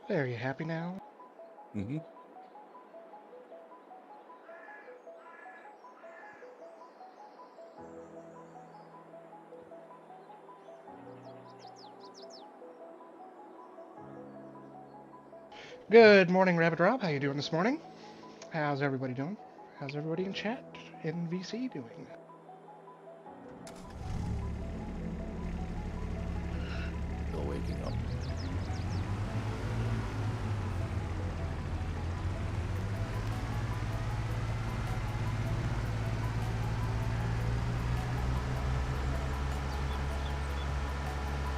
There, you happy now? Mm-hmm. Good morning, Rabbit Rob. How you doing this morning? How's everybody doing? How's everybody in chat in VC doing? Still waking up.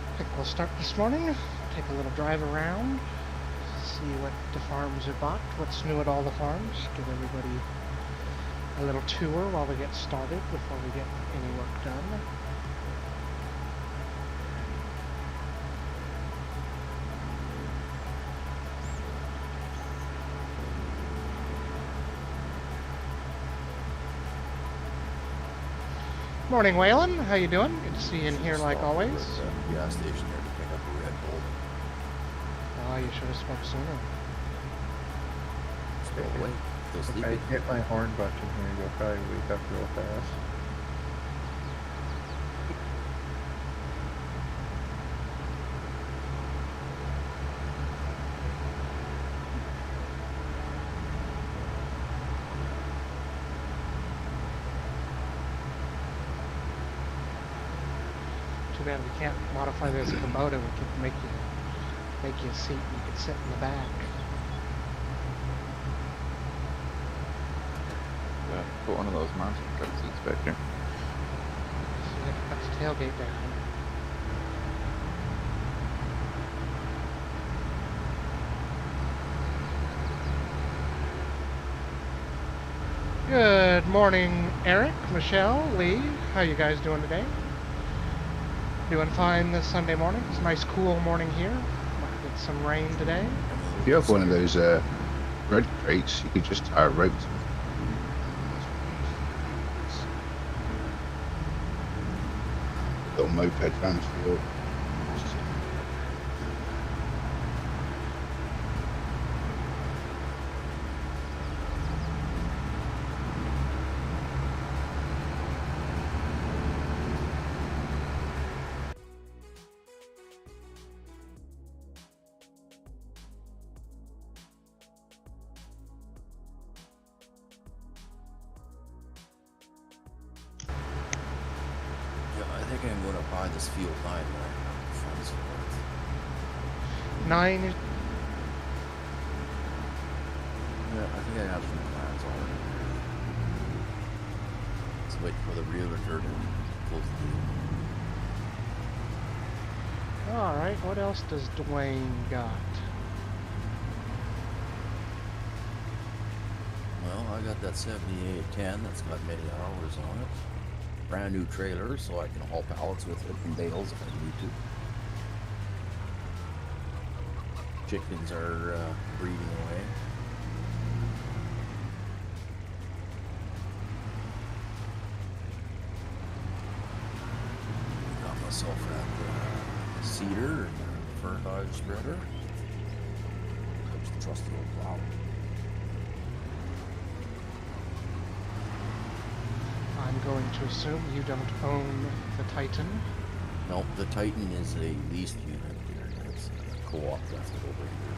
I think we'll start this morning. Take a little drive around, see what the farms are bought, what's new at all the farms, give everybody a little tour while we get started before we get any work done. Morning, Waylon. How you doing? Good to see you in here like always. At the gas station there to pick up a Red Bull. Oh, you should have spoke sooner. Stay away. Still If I sleeping. hit my horn button here, you'll probably wake up real fast. Too bad we can't modify this Kubota. We could make you a seat. You could sit in the back. Yeah, put one of those monster truck seats back here. So you have to cut the tailgate down. Good morning, Eric, Michelle, Lee. How you guys doing today? Doing fine this Sunday morning. It's a nice cool morning here. Might get some rain today. If you have one of those red crates, you could just tie a rope to it. Little moped around the field. Yeah, I think I'm going to buy this field 9 right now. Funds for it. 9. Yeah, I think I have some plans already. Let's wait for the realtor to close the deal. All right. What else does Dwayne got? Well, I got that 7810 that's got many hours on it. Brand new trailer, so I can haul pallets with it and bales if I need to. Chickens are breeding away. Got myself that cedar and fern dog spreader. There's the trusty old plow. I'm going to assume you don't own the Titan. No, the Titan is a leased unit here. That's a co-op left it over here.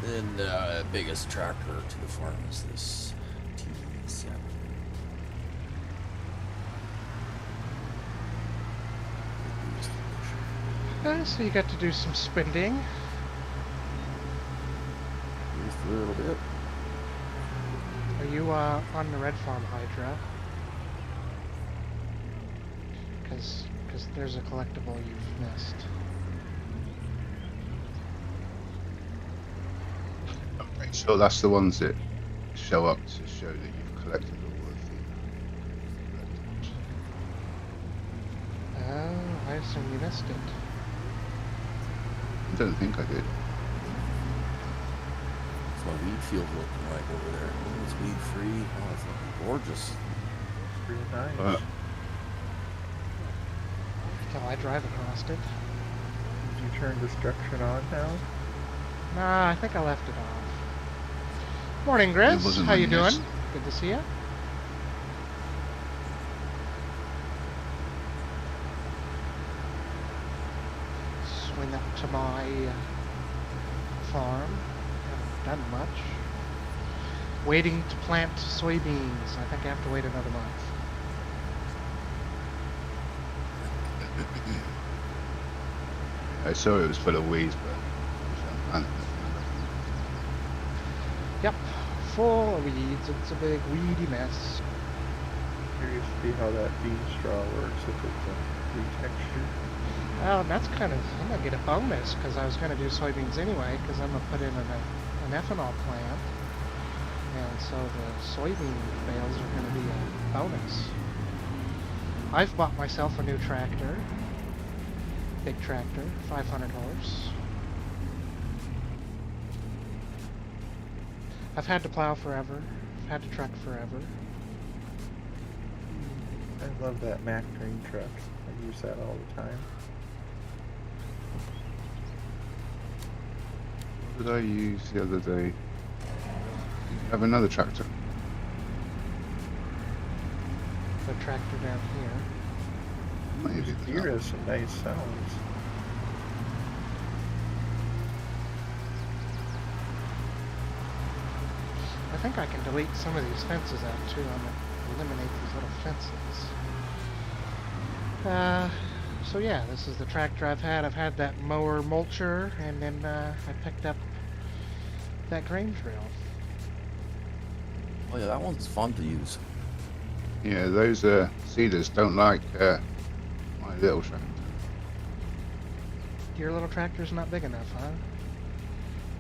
Then the biggest tractor to the farm is this T7. So you got to do some spending. Just a little bit. Are you on the Red Farm Hydra? Because there's a collectible you've missed. Okay, so that's the ones that show up to show that you've collected all of the. Oh, I assume you missed it. I don't think I did. What's my weed field looking like over there? Oh, it's weed free. Oh, it's looking gorgeous. Pretty nice. Till I drive across it. you turn destruction on now? Nah, I think I left it off. Morning, Grizz. wasn't How you on doing? yes. Good to see you. Swing up to my farm. Haven't done much. Waiting to plant soybeans. I think I have to wait another month. I saw it was full of weeds, but Yep, full of weeds. It's a big weedy mess. Curious to see how that bean straw works, if it's a retexture. Well, that's kind of, I'm going to get a bonus because I was going to do soybeans anyway because I'm going to put in an ethanol plant. And so the soybean bales are going to be a bonus. I've bought myself a new tractor. Big tractor, 500 horse. I've had to plow forever. I've had to truck forever. I love that Mack Green truck. I use that all the time. what did I use the other day? You have another tractor. The tractor down here. Maybe. Deere has some nice sounds. I think I can delete some of these fences out too. I'm going to eliminate these little fences. So yeah, this is the tractor I've had. I've had that mower mulcher, and then I picked up that grain drill. Oh yeah, that one's fun to use. Yeah, those seeders don't like my little tractor. Your little tractor's not big enough, huh?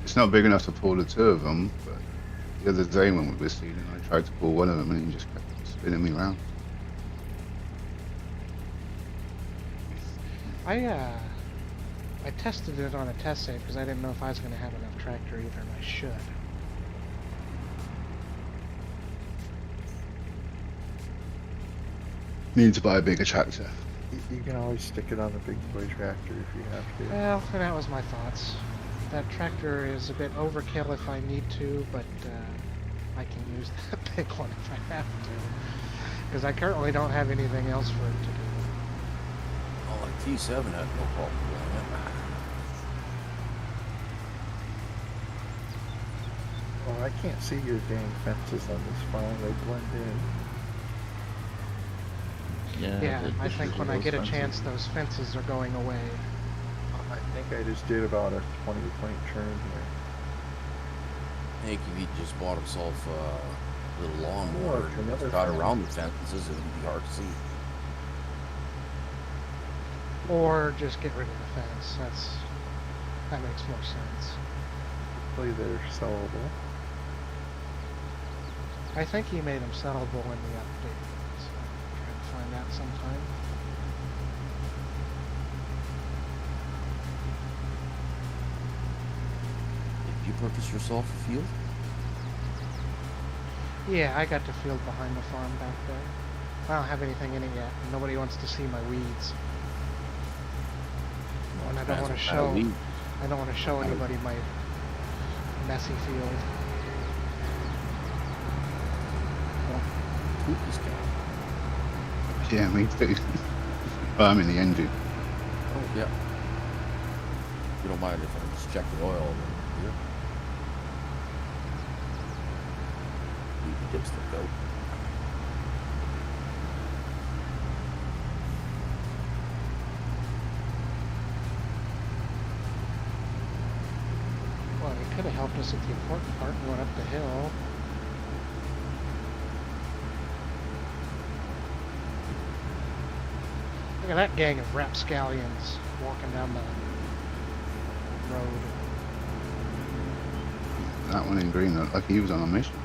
It's not big enough to pull the two of them, but the other day when we were seeding, I tried to pull one of them and he just kept spinning me around. I tested it on a test save because I didn't know if I was going to have enough tractor either, and I should. Need to buy a bigger tractor. You can always stick it on the big boy tractor if you have to. Well, that was my thoughts. That tractor is a bit overkill if I need to, but I can use that big one if I have to. Because I currently don't have anything else for it to do. Oh, like T7 had no problem doing it. Oh, I can't see your dang fences on this farm. They blend in. Yeah, I think when I get a chance, those fences are going away. I think I just did about a 20-point turn here. I think if he just bought himself a little lawnmower Look, another and got fence. around the fences, it would be hard to see. Or just get rid of the fence. That makes more sense. Hopefully they're sellable. I think he made them sellable in the update. So I'll try to find that sometime. Did you purchase yourself a field? Yeah, I got the field behind the farm back there. I don't have anything in it yet. Nobody wants to see my weeds. And I don't want to show. I don't want to show anybody my messy field. Poop is gone. Yeah, me too. Well, I'm in the engine. Oh, yeah. You don't mind if I just check the oil over here? You can dipstick out. Well, it could have helped us at the important part going up the hill. Look at that gang of rapscallions walking down the road. That one in green looked like he was on a mission.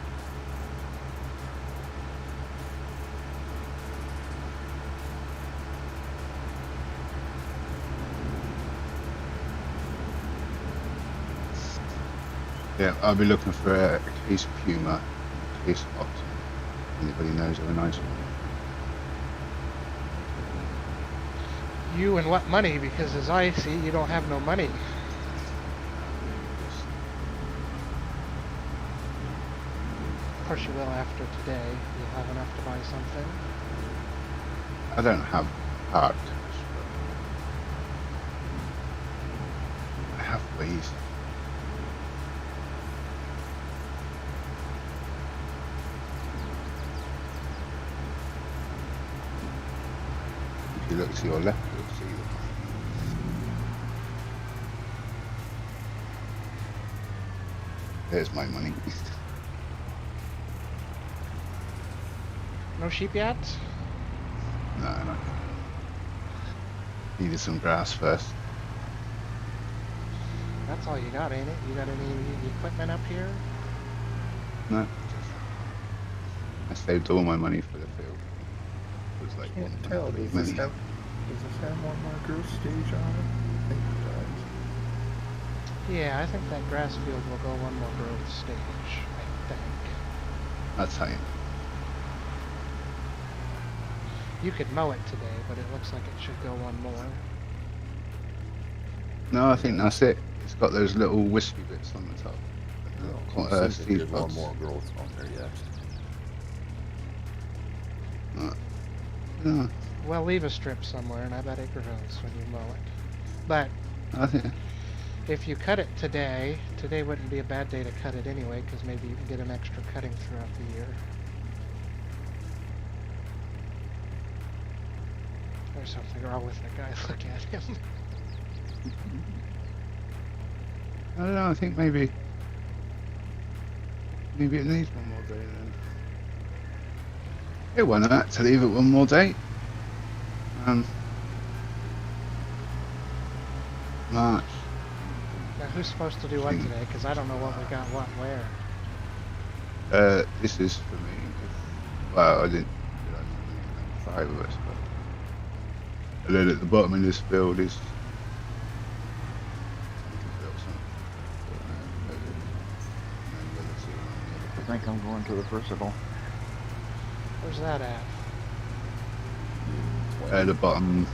Yeah, I'll be looking for a case of Puma, a case of Optim. Anybody knows of a nice one? You and what money? Because as I see, you don't have no money. Of course you will after today. You'll have enough to buy something. I don't have hard cash, but I have ways. If you look to your left, you'll see them. There's my money. No sheep yet? No, no. Needed some grass first. That's all you got, ain't it? You got any equipment up here? No. I saved all my money for the field. It was like Can't one tell. month Does money. this have one more growth stage on it? I think it does. Yeah, I think that grass field will go one more growth stage, I think. That's how you. You could mow it today, but it looks like it should go one more. No, I think that's it. It's got those little wispy bits on the top. There's seed one pods. more growth on there yet. No, Well, leave a strip somewhere, and I bet it grows when you mow it. But I think if you cut it today wouldn't be a bad day to cut it anyway, because maybe you can get an extra cutting throughout the year. There's something wrong with the guy. Look at him. I don't know. I think maybe it needs one more day then. Yeah, why not? To leave it one more day. March. Now, who's supposed to do what today? Because I don't know what we got what where. This is for me. Well, I didn't. Five of us, but. And then at the bottom of this field is. I think I'm going to the versatile. Where's that at? The bottom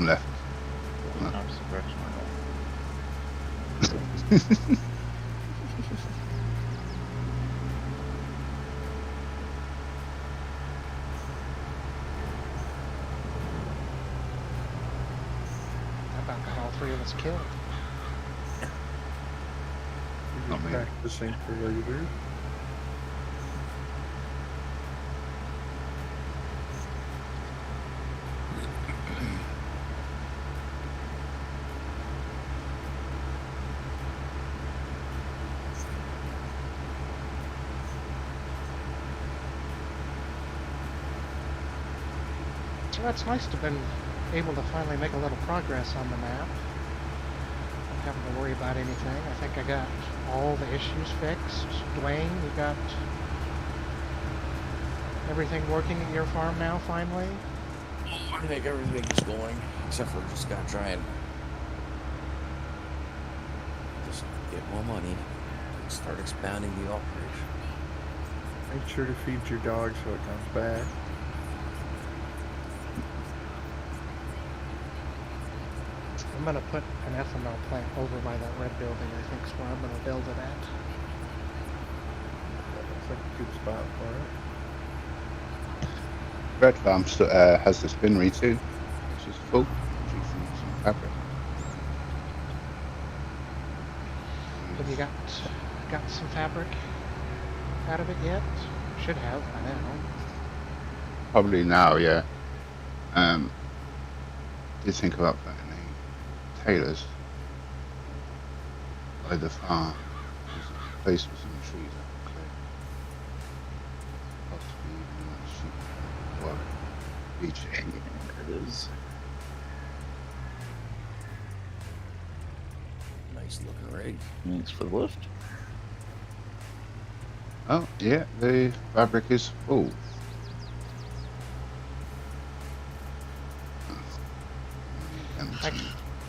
left. Opposite direction I about got all three of us killed. Not me. Practicing for later. Well, it's nice to have been able to finally make a little progress on the map. Not having to worry about anything. I think I got all the issues fixed. Dwayne, you got everything working at your farm now finally? I think everything's going, except for just gotta try and just get more money and start expanding the operation. Make sure to feed your dog so it comes back. I'm gonna put an ethanol plant over by that red building, I think, is where I'm gonna build it at. That looks like a good spot for it. Red Farm has the spinnery too, which is full. Some fabric. Have you got some fabric out of it yet? Should have by now. Probably now, yeah. Did think about putting a tailors by the farm. There's a place with some trees I can clear. Possibly even a sheep or beach. there it is. Nice looking rig. Thanks for the lift. Oh, yeah, the fabric is full.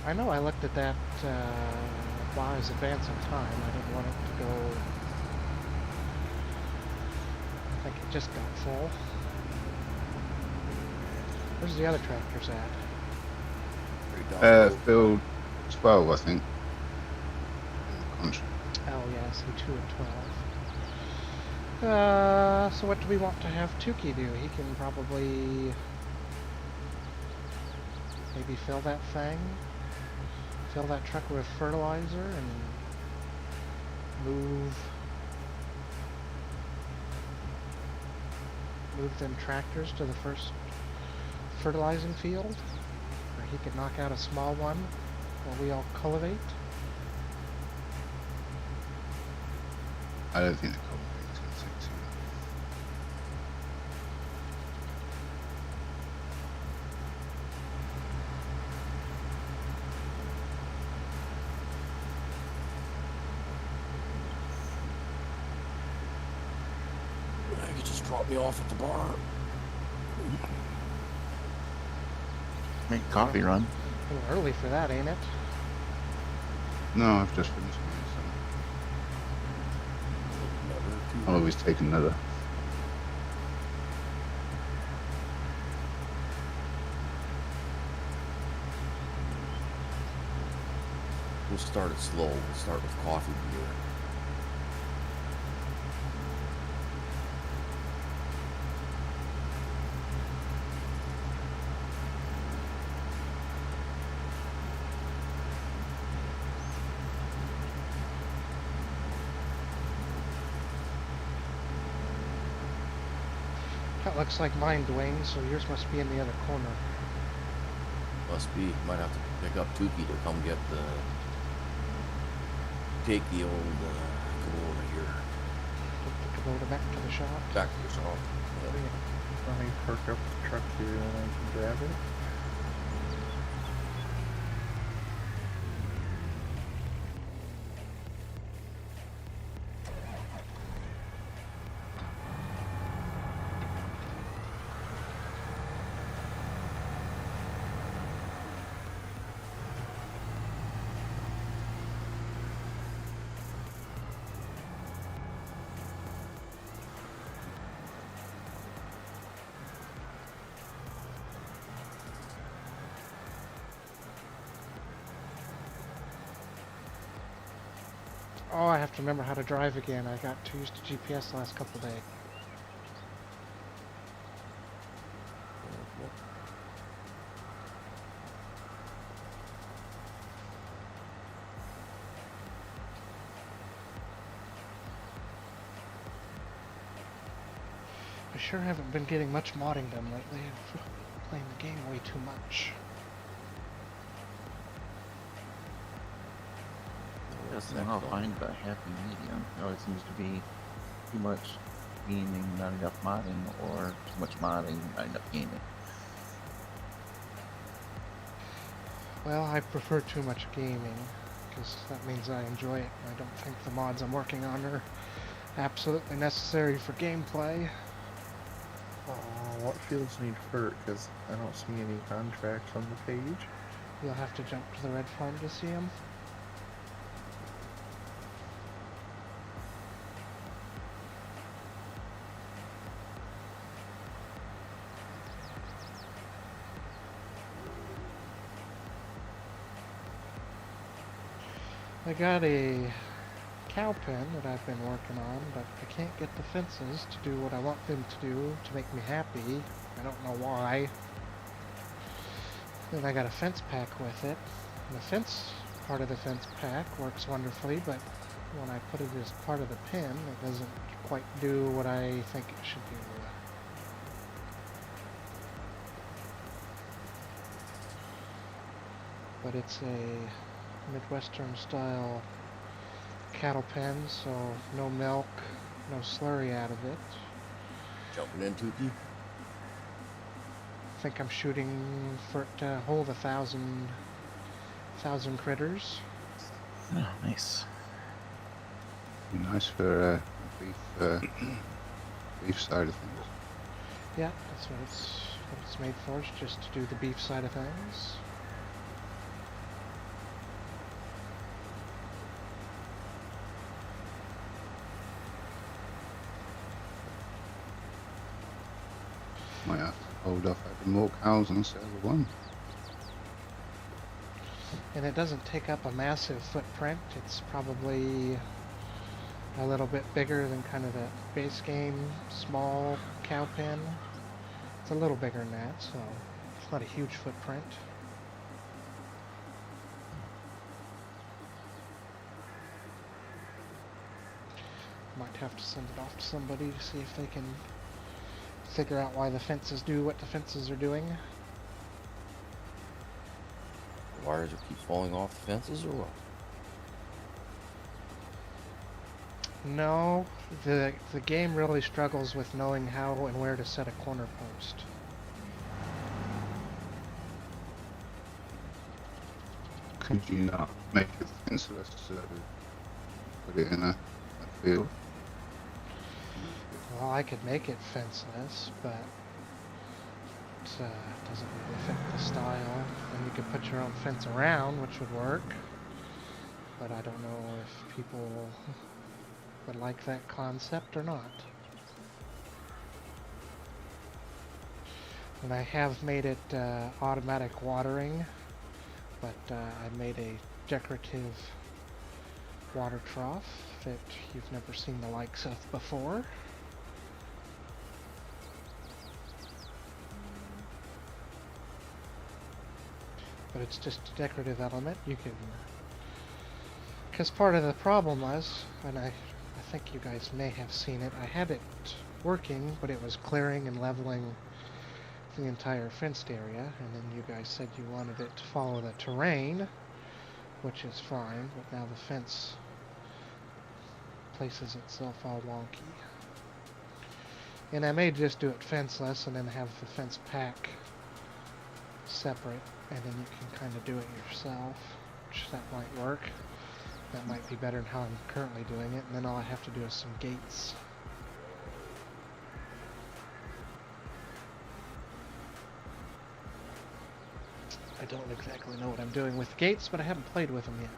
I know I looked at that while I was advancing time. I didn't want it to go. I think it just got full. Where's the other tractors at? Straight down the road. Field 12, I think. In the contract. Oh yeah, so 2 and 12. So what do we want to have Tukey do? He can probably maybe fill that thing, fill that truck with fertilizer, and move them tractors to the first fertilizing field, or he could knock out a small one while we all cultivate. I don't think the cultivator's going to take too long. You could just drop me off at the bar. Make coffee run. A little early for that, ain't it? No, I've just finished mine, Never so too I'll always take another. We'll start it slow. We'll start with coffee beer. That looks like mine, Dwayne, so yours must be in the other corner. Must be. Might have to pick up Tukey to come get the... Take the old Kubota here. Take the Kubota back to the shop. Back to the shop. Let me park up the truck here and I can grab it. Oh, I have to remember how to drive again. I got too used to GPS the last couple days. I sure haven't been getting much modding done lately. I'm playing the game way too much. That's not how I find a happy medium. It always seems to be too much gaming, not enough modding, or too much modding, not enough gaming. Well, I prefer too much gaming, because that means I enjoy it. I don't think the mods I'm working on are absolutely necessary for gameplay. Oh, what fields need fert? Because I don't see any contracts on the page. You'll have to jump to the red farm to see them. I got a cow pen that I've been working on, but I can't get the fences to do what I want them to do to make me happy. I don't know why. Then I got a fence pack with it. And the fence part of the fence pack works wonderfully, but when I put it as part of the pen, it doesn't quite do what I think it should do. But it's a Midwestern style cattle pen, so no milk, no slurry out of it. Jumping in, Tukey. I think I'm shooting for it to hold 1,000 critters. Oh, nice. Be nice for beef side of things. Yeah, that's what it's made for, is just to do the beef side of things. Might have to hold off having more cows on server 1. And it doesn't take up a massive footprint. It's probably a little bit bigger than kind of the base game small cow pen. It's a little bigger than that, so it's not a huge footprint. Might have to send it off to somebody to see if they can figure out why the fences do what the fences are doing. Wires will keep falling off the fences or what? No, the game really struggles with knowing how and where to set a corner post. Could you not make it fenceless to put it in a field? Well, I could make it fenceless, but it doesn't really fit the style. And you could put your own fence around, which would work. But I don't know if people would like that concept or not. And I have made it automatic watering, but I made a decorative water trough that you've never seen the likes of before. But it's just a decorative element. You can, because part of the problem was, and I think you guys may have seen it, I had it working, but it was clearing and leveling the entire fenced area, and then you guys said you wanted it to follow the terrain, which is fine, but now the fence places itself all wonky. And I may just do it fenceless and then have the fence pack separate, and then you can kind of do it yourself, which that might work. That might be better than how I'm currently doing it, and then all I have to do is some gates. I don't exactly know what I'm doing with gates, but I haven't played with them yet.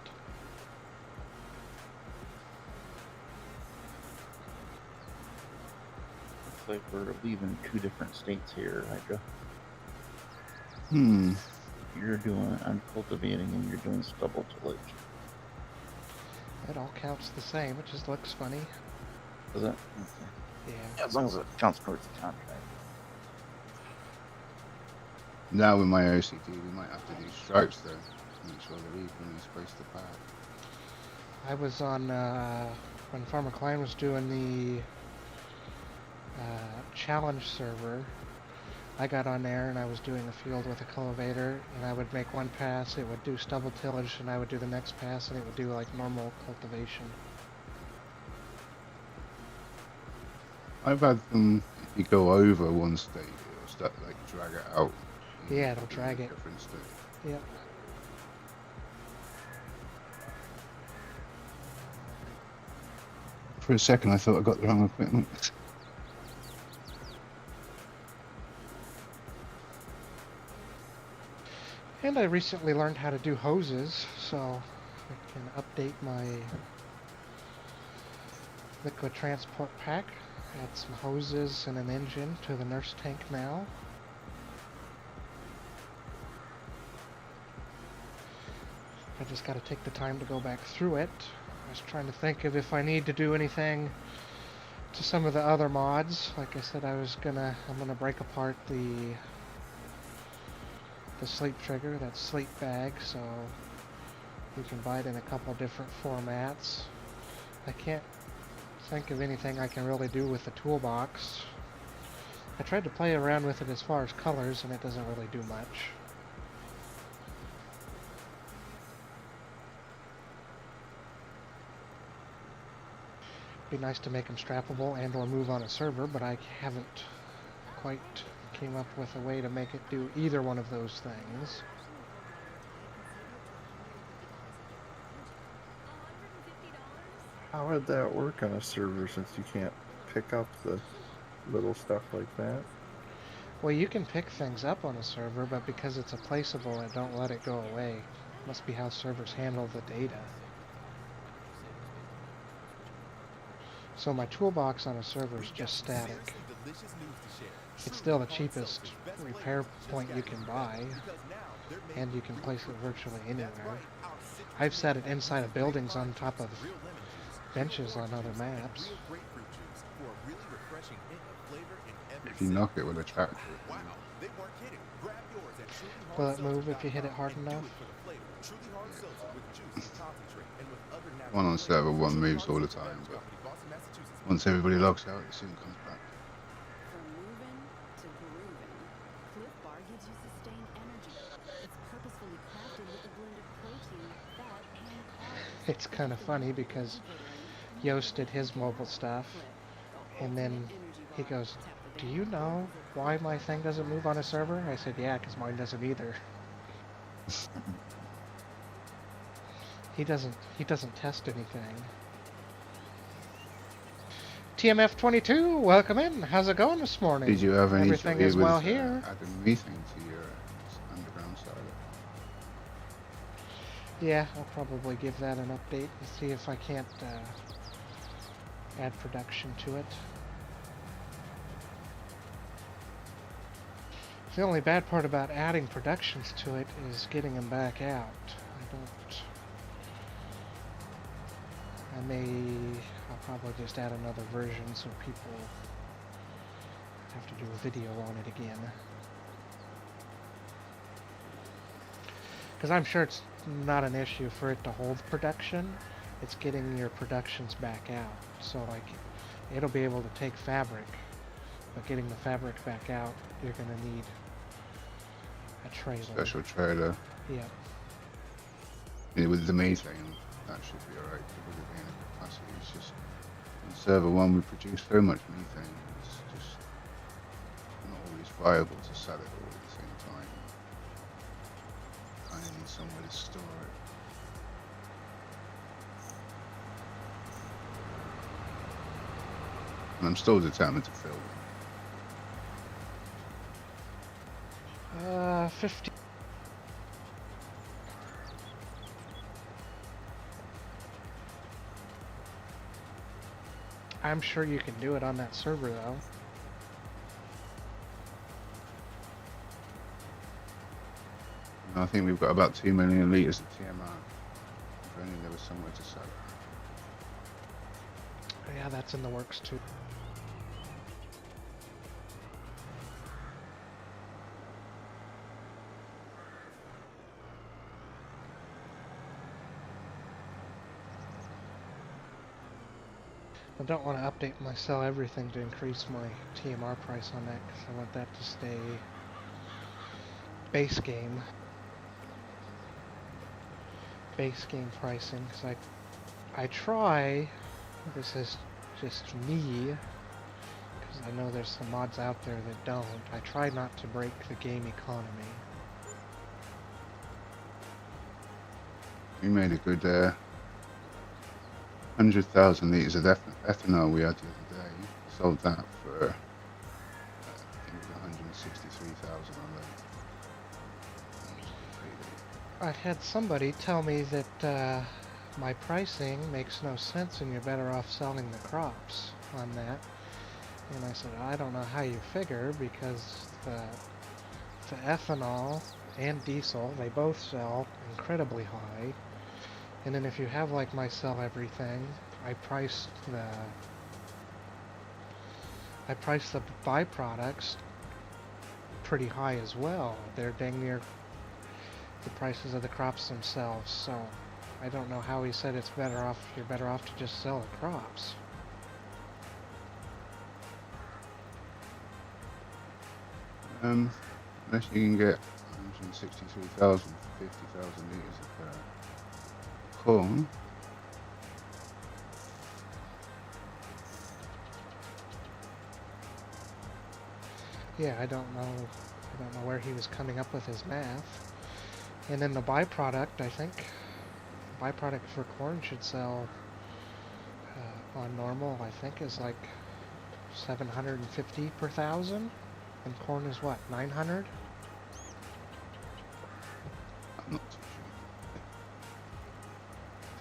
Looks like we're leaving 2 different states here, Hydra. You're doing uncultivating and you're doing stubble tillage. It all counts the same, it just looks funny. Does it? Okay. Yeah. As long as it counts towards the contract. Now with my OCD, we might have to do stripes though, to make sure they're evenly spaced apart. I was on, when Farmer Klein was doing the challenge server, I got on there and I was doing a field with a cultivator, and I would make one pass, it would do stubble tillage, and I would do the next pass and it would do like normal cultivation. I've had them, if you go over one state, it'll start like drag it out. Yeah, it'll drag it. Different state. Yep. For a second I thought I got the wrong equipment. And I recently learned how to do hoses, so I can update my liquid transport pack. Add some hoses and an engine to the nurse tank now. I just got to take the time to go back through it. I was trying to think of if I need to do anything to some of the other mods. Like I said, I'm gonna break apart the sleep trigger, that sleep bag, so you can buy it in a couple different formats. I can't think of anything I can really do with the toolbox. I tried to play around with it as far as colors, and it doesn't really do much. Be nice to make them strappable and or move on a server, but I haven't quite came up with a way to make it do either one of those things. How would that work on a server since you can't pick up the little stuff like that? Well, you can pick things up on a server, but because it's a placeable, it don't let it go away. Must be how servers handle the data. So my toolbox on a server is just static. It's still the cheapest repair point you can buy. and you can place it virtually anywhere. I've set it inside of buildings on top of benches on other maps. If you knock it with a tractor, Will it move if you hit it hard enough? one on server one moves all the time, but once everybody logs out, it soon comes back. From moving to grooving, Cliff Bar gives you sustained energy. It's purposefully crafted with a blend of protein, fat, and carbs. It's kind of funny because Yost did his mobile stuff, and then he goes, "Do you know why my thing doesn't move on a server?" I said, "Yeah, because mine doesn't either." He doesn't test anything. TMF 22, welcome in. How's it going this morning? Did you have any Everything trouble is with, well here. adding methane to your underground silo? Yeah, I'll probably give that an update and see if I can't add production to it. The only bad part about adding productions to it is getting them back out. I'll probably just add another version so people have to do a video on it again. Because I'm sure it's not an issue for it to hold production. It's getting your productions back out. So like, it'll be able to take fabric, but getting the fabric back out, you're gonna need a trailer. Special trailer. Yeah. Yeah, with the methane, that should be alright. With it being a capacity, it's just on server one we produce so much methane, it's just not always viable to sell it all at the same time. Kind of need somewhere to store it. And I'm still determined to fill them. 50. I'm sure you can do it on that server though. And I think we've got about 2 million litres of TMR. If only there was somewhere to sell it. Yeah, that's in the works too. I don't want to update my sell everything to increase my TMR price on that because I want that to stay base game pricing. Because I try, this is just me, because I know there's some mods out there that don't, I try not to break the game economy. We made a good 100,000 litres of ethanol we had the other day. Sold that for I think it was 163,000 on that. I had somebody tell me that my pricing makes no sense and you're better off selling the crops on that. And I said, I don't know how you figure because the ethanol and diesel, they both sell incredibly high. And then if you have like my sell everything, I price the byproducts pretty high as well. They're dang near the prices of the crops themselves. So I don't know how he said it's better off. You're better off to just sell the crops. Unless you can get 163,000 for 50,000 litres of corn. Yeah, I don't know where he was coming up with his math. And then the byproduct, I think, byproduct for corn should sell on normal, I think, is like 750 per thousand. And corn is what, 900? I'm not too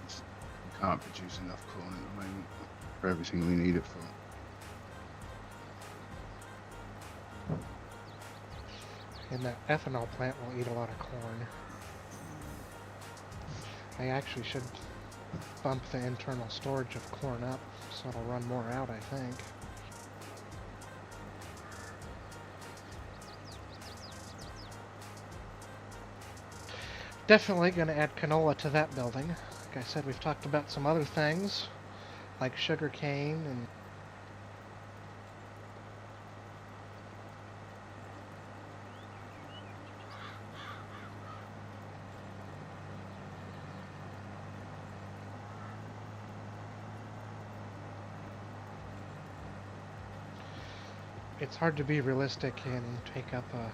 sure. We can't produce enough corn at the moment for everything we need it for. And that ethanol plant will eat a lot of corn. I actually should bump the internal storage of corn up so it'll run more out, I think. Definitely going to add canola to that building. Like I said, we've talked about some other things, like sugar cane and it's hard to be realistic and take up a,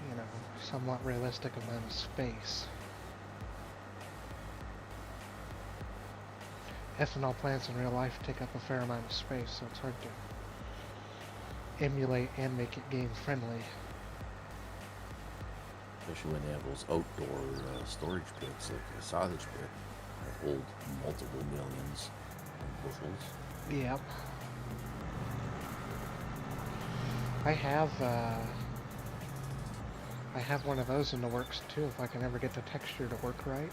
you know, somewhat realistic amount of space. Ethanol plants in real life take up a fair amount of space, so it's hard to emulate and make it game friendly. Especially when they have those outdoor storage pits, like a sausage pit, that hold multiple millions of bushels. Yep. I have one of those in the works too, if I can ever get the texture to work right.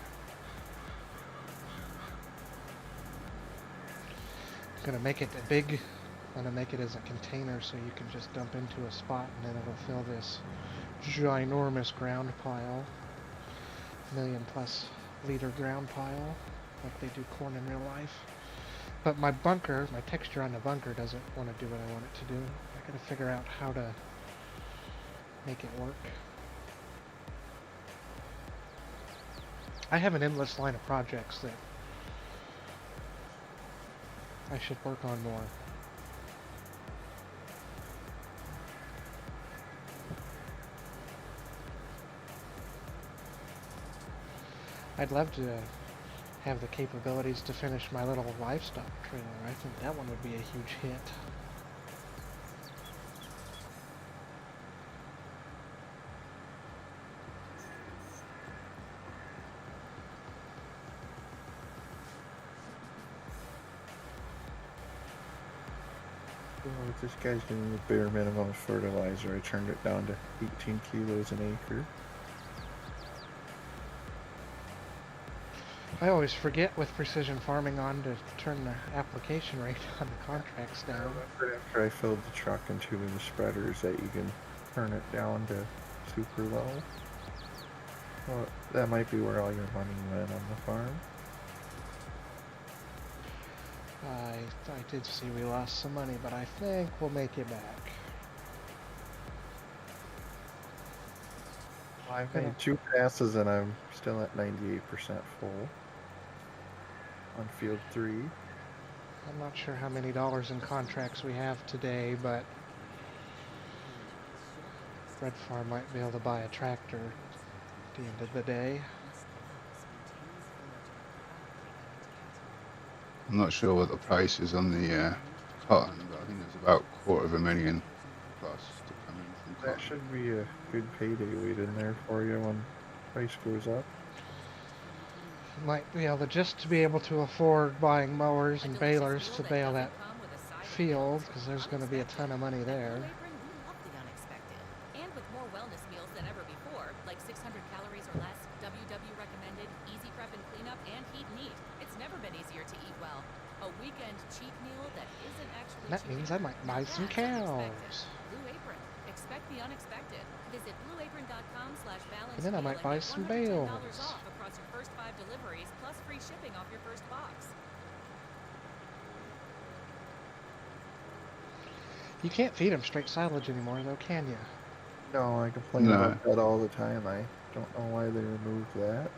I'm gonna make it big. I'm gonna make it as a container so you can just dump into a spot and then it'll fill this ginormous ground pile. 1,000,000+ liter ground pile, like they do corn in real life. But my bunker, my texture on the bunker doesn't want to do what I want it to do. I gotta figure out how to make it work. I have an endless line of projects that I should work on more. I'd love to have the capabilities to finish my little livestock trailer. I think that one would be a huge hit. Well, this guy's doing the bare minimum of fertilizer. I turned it down to 18 kilos an acre. I always forget with precision farming on to turn the application rate on the contracts I down. remembered after I filled the truck and two of the spreaders that you can turn it down to super low. Well, that might be where all your money went on the farm. I did see we lost some money, but I think we'll make it back. I've made 2 passes and I'm still at 98% full on field 3. I'm not sure how many dollars in contracts we have today, but Red Farm might be able to buy a tractor at the end of the day. I'm not sure what the price is on the cotton, but I think there's about 250,000 plus to come in from That cotton. should be a good payday waiting there for you when price goes up. You might be able to just to be able to afford buying mowers and balers to bale that field, because there's going to be a ton of money there. Blue Apron, we love the unexpected. And with more wellness meals than ever before, like 600 calories or less, WW recommended, easy prep and cleanup, and heat and eat. It's never been easier to eat well. A weekend cheat meal that isn't actually That cheating. means I might buy some That's unexpected. cows. Blue Apron. Expect the unexpected. Visit blueapron.com/balance. And then I might buy some bales. off across your first 5 deliveries, plus free shipping off your first box. You can't feed them straight silage anymore, though, can you? No, I complain No. about that all the time. I don't know why they removed that.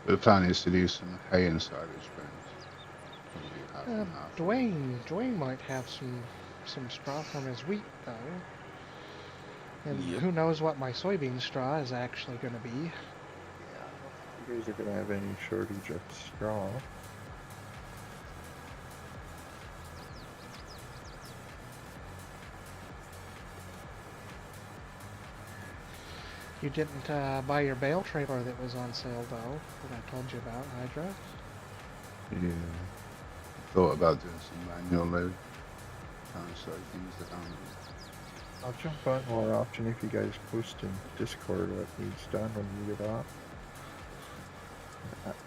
The plan is to do some hay and silage bins. Probably half and half. Dwayne might have some straw from his wheat, though. And Yep. who knows what my soybean straw is actually going to be. You guys are gonna have any shortage of straw. You didn't buy your bale trailer that was on sale, though, that I told you about, Hydra. Yeah. Thought about doing some manual load. trying to slow things down. I'll jump on more often if you guys post in Discord what needs done when you get off.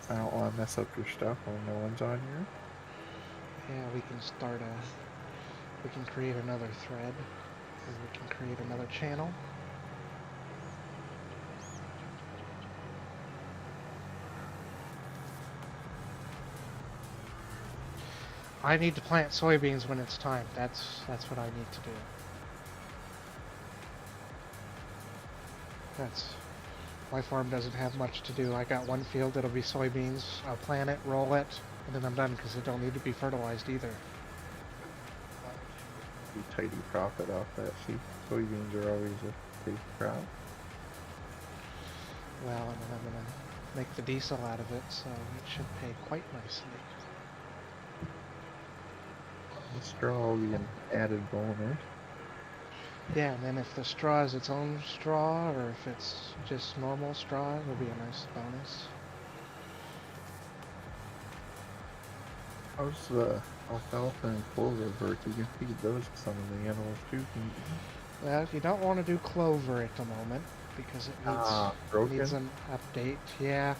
I don't want to mess up your stuff when no one's on here. Yeah, we can start a. We can create another thread, or we can create another channel. I need to plant soybeans when it's time. That's what I need to do. My farm doesn't have much to do. I got one field that'll be soybeans. I'll plant it, roll it, and then I'm done because it don't need to be fertilized either. You tidy profit off that. See, soybeans are always a big crop. Well, and then I'm gonna make the diesel out of it, so it should pay quite nicely. The straw will be an added bonus. Yeah, and then if the straw is its own straw, or if it's just normal straw, it'll be a nice bonus. How's the alfalfa and clover work? You can feed those to some of the animals too. Well, you don't want to do clover at the moment, because it needs an update. Yeah,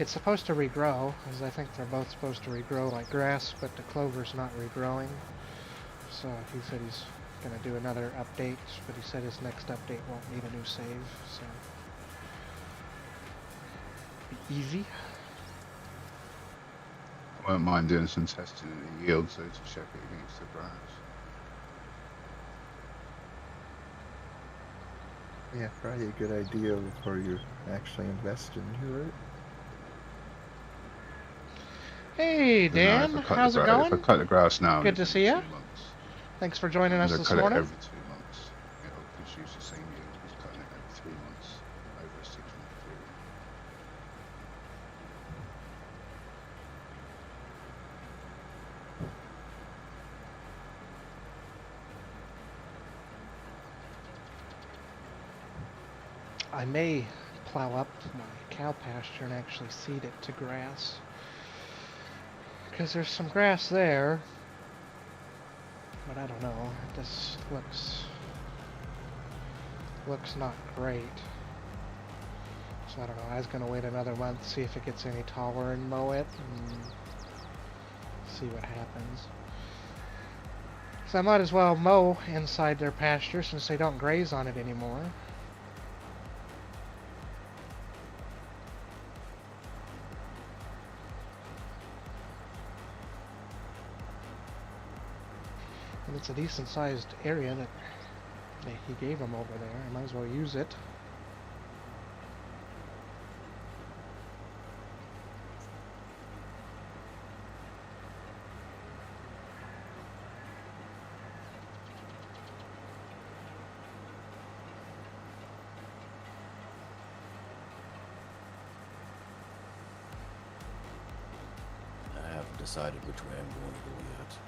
it's supposed to regrow, because I think they're both supposed to regrow like grass, but the clover's not regrowing. So he said he's going to do another update, but he said his next update won't need a new save, so be easy. I won't mind doing some testing in the yield, so to check it against the grass. Yeah, probably a good idea before you actually invest into it. Hey Dan, how's it going? If I cut the grass now, Good to see you. Thanks for joining us this morning. Cut it every 2 months. It'll produce the same yield as cutting it every 3 months over a 6-month period. I may plow up my cow pasture and actually seed it to grass, because there's some grass there, but I don't know, this looks not great. So I don't know, I was going to wait another month, see if it gets any taller and mow it, and see what happens. So I might as well mow inside their pasture since they don't graze on it anymore. And it's a decent sized area that he gave them over there. I might as well use it. I haven't decided which way I'm going to go yet.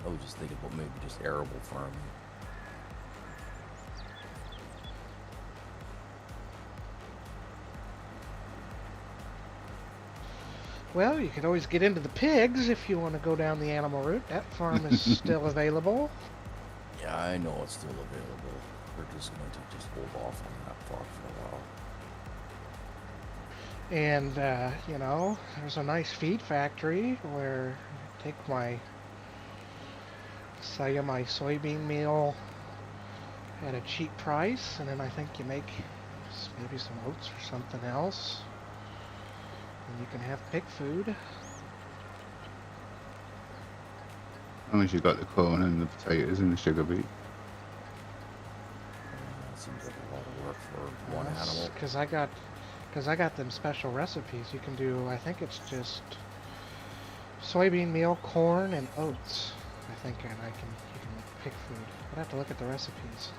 I was just thinking about maybe just arable farming. Well, you could always get into the pigs if you want to go down the animal route. That farm is still available. Yeah, I know it's still available. We're just going to just hold off on that thought for a while. And, you know, there's a nice feed factory where I take sell you my soybean meal at a cheap price, and then I think you make maybe some oats or something else. And you can have pig food. As long as you got the corn and the potatoes and the sugar beet. That seems like a lot of work for one animal. Because I got them special recipes. You can do, I think it's just soybean meal, corn, and oats. I think, and you can make pig food. I'd have to look at the recipes.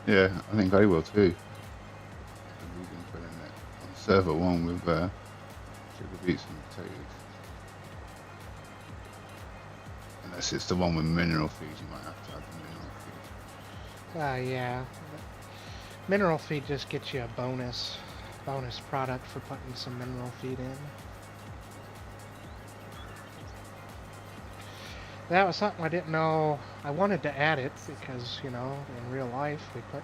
Yeah, I think I will too. We can put in that on server 1 with sugar beets and potatoes. Unless it's the one with mineral feed, you might have to add the mineral feed. Yeah. Mineral feed just gets you a bonus product for putting some mineral feed in. That was something I didn't know. I wanted to add it because, you know, in real life we put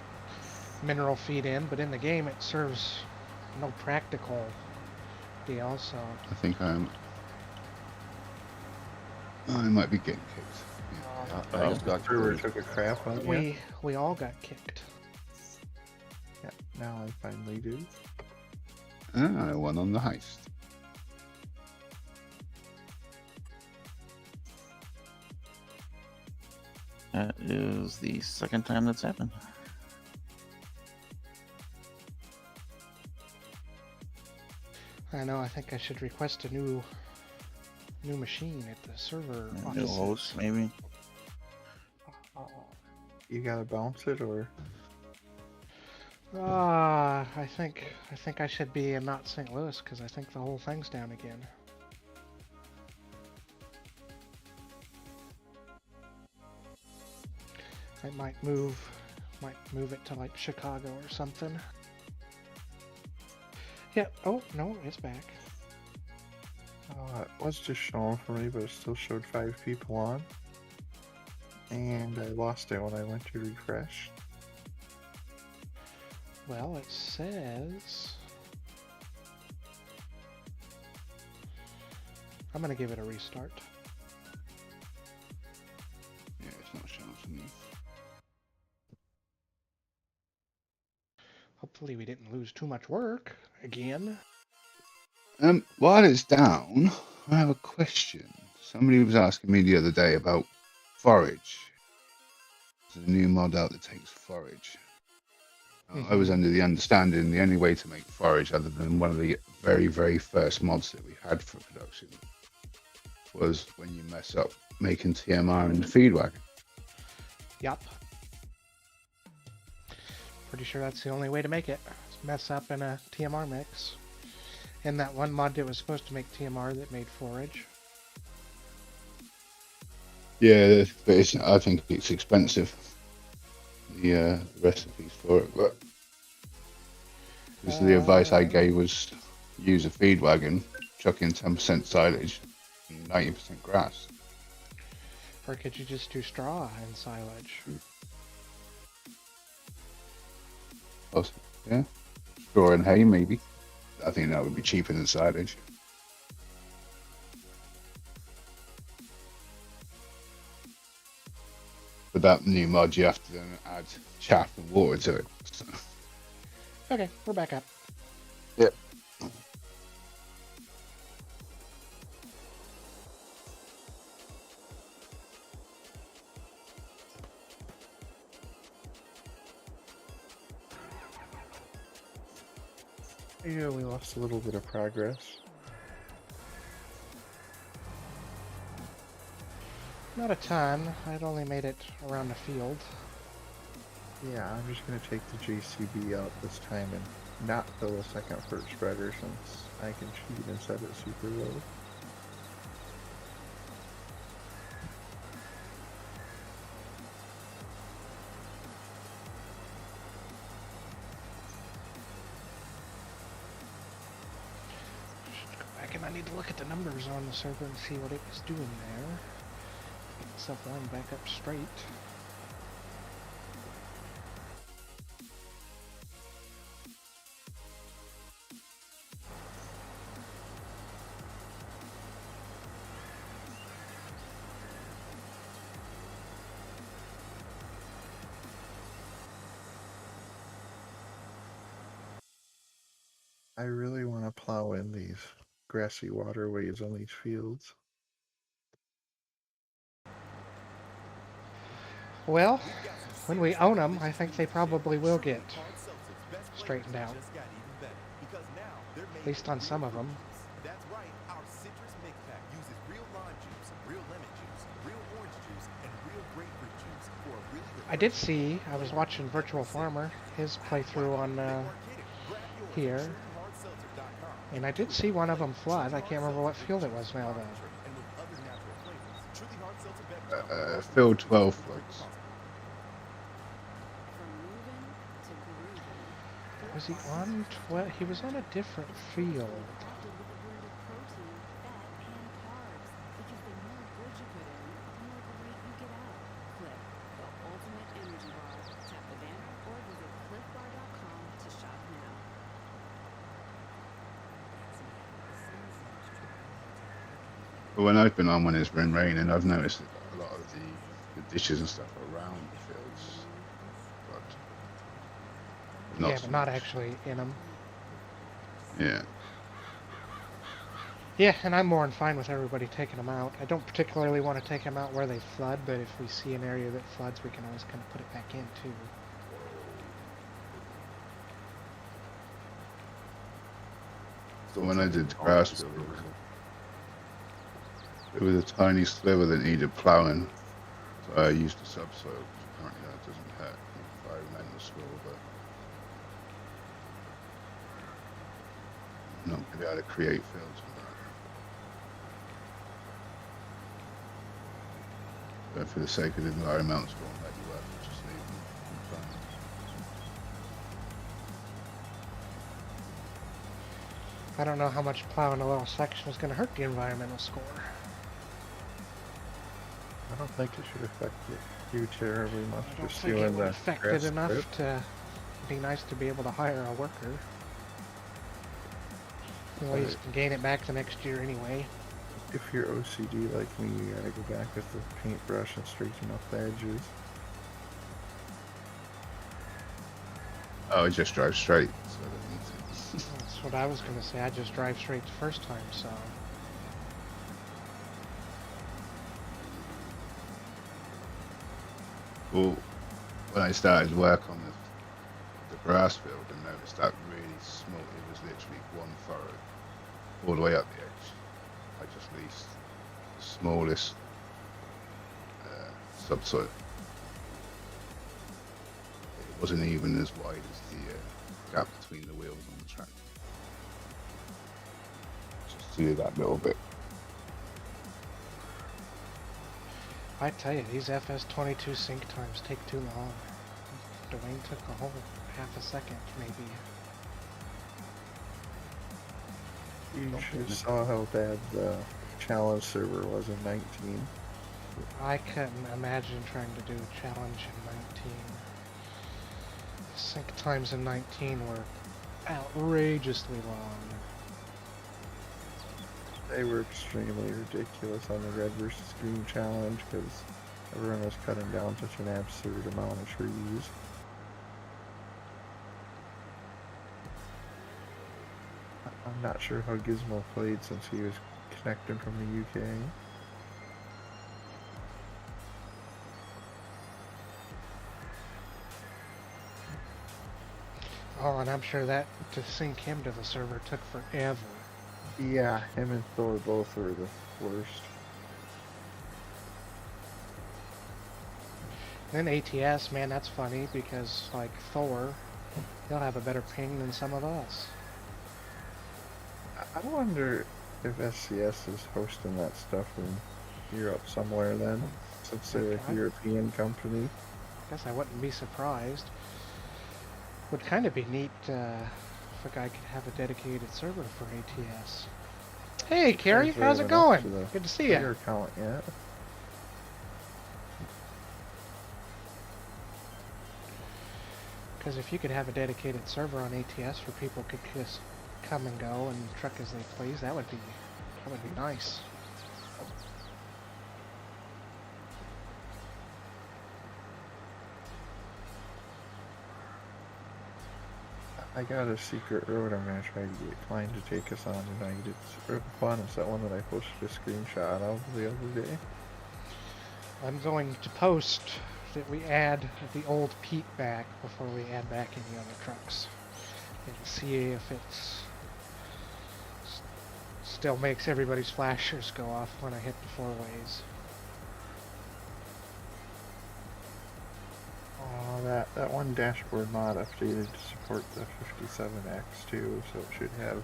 mineral feed in, but in the game it serves no practical deal, so... I think I might be getting kicked. I just got Server converted. took a crap on you. We all got kicked. Yeah, now I finally do. I won on the heist. That is the second time that's happened. I know, I think I should request a new machine at the server New offices. host, maybe. You gotta bounce it, or I think I should be in not St. Louis because I think the whole thing's down again. I might move it to like Chicago or something. Yeah. Oh no, it's back. it was just showing for me, but it still showed 5 people on. And I lost it when I went to refresh. Well, it says I'm gonna give it a restart. Yeah, it's not showing for me. Hopefully we didn't lose too much work again. While it's down, I have a question. Somebody was asking me the other day about forage. There's a new mod out that takes forage. I was under the understanding the only way to make forage, other than one of the very, very first mods that we had for production, was when you mess up making TMR in the feed wagon. Yup. Pretty sure that's the only way to make it. Is mess up in a TMR mix. And that one mod that was supposed to make TMR that made forage. Yeah, but I think it's expensive. The recipes for it, but the advice I gave was use a feed wagon, chuck in 10% silage and 90% grass. Or could you just do straw and silage? Possibly, yeah. Straw and hay, maybe. I think that would be cheaper than silage. With that new mod, you have to then add chaff and water to it. So. Okay, we're back up. Yep. Yeah, we lost a little bit of progress. Not a ton. I'd only made it around the field. Yeah, I'm just gonna take the JCB out this time and not fill a second fert spreader since I can cheat and set it super low. Should go back and I need to look at the numbers on the server and see what it was doing there. Get myself lined back up straight. I really want to plow in these grassy waterways on these fields. Well, when we own them, I think they probably will get straightened out. At least on some of them. That's right, our citrus mix pack uses real lime juice, real lemon juice, real orange juice, and real grapefruit juice for a really I did see, I was watching Virtual Farmer, his playthrough on here, and I did see one of them flood. I can't remember what field it was now though. Field 12 floods. Was he on 12? He was on a different field. But when I've been on when it's been raining, I've noticed that a lot of the dishes and stuff are around the fields, but not Yeah, so but not much. actually in them. Yeah. Yeah, and I'm more than fine with everybody taking them out. I don't particularly want to take them out where they flood, but if we see an area that floods, we can always kind of put it back in too. So when I did the grass field, it was a tiny sliver that needed ploughing. So I used the subsoil, which apparently that doesn't hurt the environmental score, but I'm not going to be able to create fields with that. But for the sake of the environmental score, maybe worth just leaving them ploughing. I don't know how much plowing a little section is going to hurt the environmental score. I don't think it should affect you terribly much. I don't Just think it doing would the affect grass it enough strip. to be nice to be able to hire a worker. Well, you can gain it back the next year anyway. If you're OCD like me, you gotta go back with the paintbrush and straighten up the edges. Oh, I just drive straight, so I don't need to. That's what I was going to say. I just drive straight the first time, so. Well, when I started work on the grass field, I noticed that really small, it was literally one furrow all the way up the edge. I just leased the smallest subsoil. It wasn't even as wide as the gap between the wheels on the track. Just to do that little bit. I tell you, these FS22 sync times take too long. Dwayne took a whole half a second, maybe. You should have saw how bad the challenge server was in 19. I couldn't imagine trying to do a challenge in 19. The sync times in 19 were outrageously long. They were extremely ridiculous on the red versus green challenge because everyone was cutting down such an absurd amount of trees. I'm not sure how Gizmo played since he was connecting from the UK. Oh, and I'm sure that to sync him to the server took forever. Yeah, him and Thor both were the worst. Then ATS, man, that's funny because, like, Thor, he'll have a better ping than some of us. I wonder if SCS is hosting that stuff in Europe somewhere then, since they're a European company. Guess I wouldn't be surprised. Would kind of be neat if a guy could have a dedicated server for ATS. Hey, Carrie, how's it going? Good to see Your you. account yet? Because if you could have a dedicated server on ATS where people could just come and go and truck as they please, that would be nice. I got a secret road I'm gonna try to get Klein to take us on tonight. It's real fun. It's that one that I posted a screenshot of the other day. I'm going to post that we add the old Pete back before we add back any other trucks. And see if it's still makes everybody's flashers go off when I hit the four ways. Oh, that one dashboard mod updated to support the 57X too, so it should have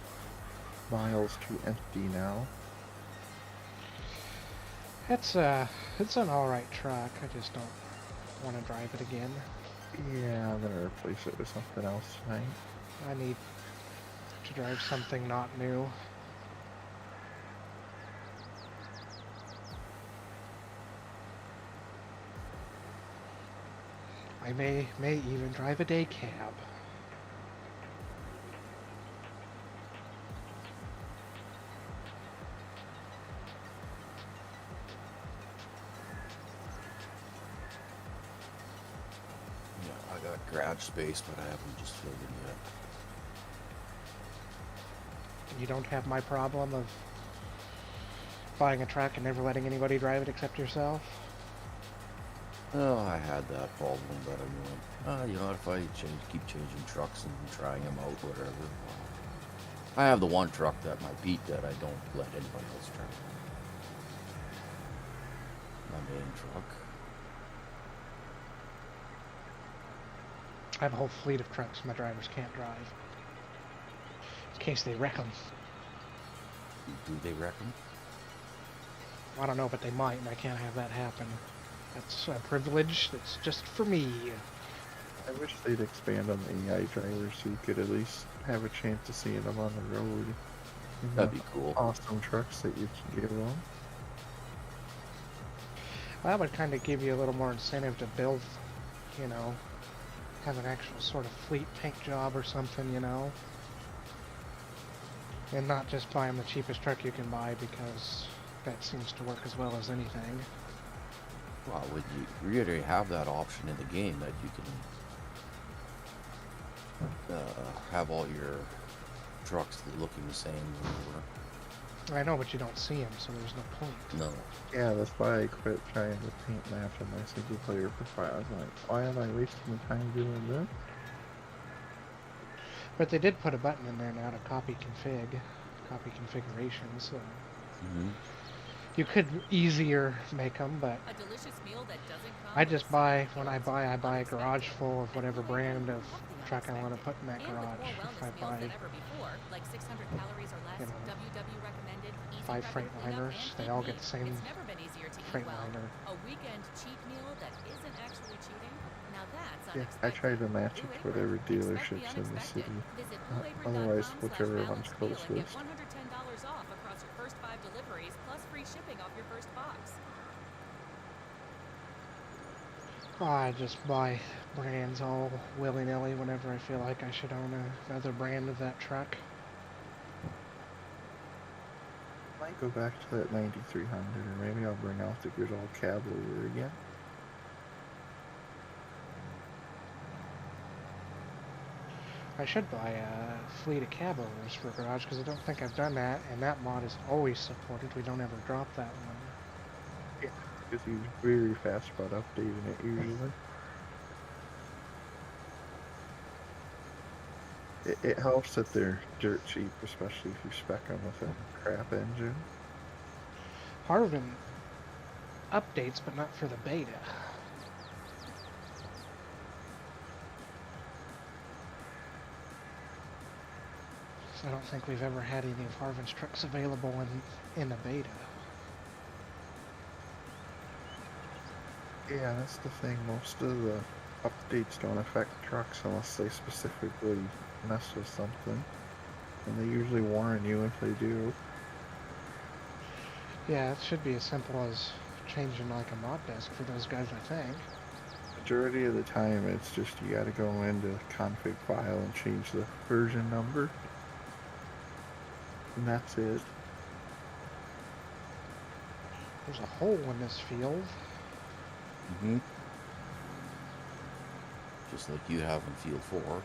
miles to empty now. It's an alright truck. I just don't want to drive it again. Yeah, I'm gonna replace it with something else tonight. I need to drive something not new. I may even drive a day cab. garage space, but I haven't just filled it yet. You don't have my problem of buying a truck and never letting anybody drive it except yourself? Oh, I had that problem, but I went, you know, if I keep changing trucks and trying them out, whatever. I have the one truck that my Pete that I don't let anybody else drive. My main truck. I have a whole fleet of trucks my drivers can't drive. In case they wreck them. Do they reckon? I don't know, but they might, and I can't have that happen. That's a privilege that's just for me. I wish they'd expand on the AI drivers so you could at least have a chance of seeing them on the road. You know, That'd be cool. awesome trucks that you can give them. That would kind of give you a little more incentive to build, you know, have an actual sort of fleet paint job or something, you know? And not just buy them the cheapest truck you can buy, because that seems to work as well as anything. Well, would you really have that option in the game that you can have all your trucks looking the same or whatever? I know, but you don't see them, so there's no point. No. Yeah, that's why I quit trying to paint maps on my single player profile. I was like, why am I wasting the time doing this? But they did put a button in there now to copy configuration, so you could easier make them, but A delicious meal that doesn't come I with just a buy, single when I buy a garage full of whatever brand of truck I want to put in that and with garage. more If wellness I meals buy, than ever before, like 600 calories or less, you know, WW recommended, easy 5 prep and cleanup, Freightliners, and they heat all get meat. the same It's never been easier to eat well. Freightliner. A weekend cheat meal that isn't actually cheating. Now that's Yeah, unexpected. I try to match it Blue to Apron. whatever Expect the dealerships in the unexpected. city. Visit Otherwise, blueapron.com/balancedmeal whichever one's and get closest. $110 off across your first 5 deliveries plus free shipping off your first box. I just buy brands all willy-nilly whenever I feel like I should own another brand of that truck. Might go back to that 9300, or maybe I'll bring out the good old Cavalier again. I should buy a fleet of cab overs for a garage, because I don't think I've done that, and that mod is always supported. We don't ever drop that one. Because he's very fast about updating it usually. It helps that they're dirt cheap, especially if you spec them with a crap engine. Harvin updates, but not for the beta. So I don't think we've ever had any of Harvin's trucks available in the beta. Yeah, that's the thing. Most of the updates don't affect trucks unless they specifically mess with something. And they usually warn you if they do. Yeah, it should be as simple as changing like a mod desk for those guys, I think. Majority of the time, it's just you gotta go into the config file and change the version number. And that's it. There's a hole in this field. Just like you have in Field 4.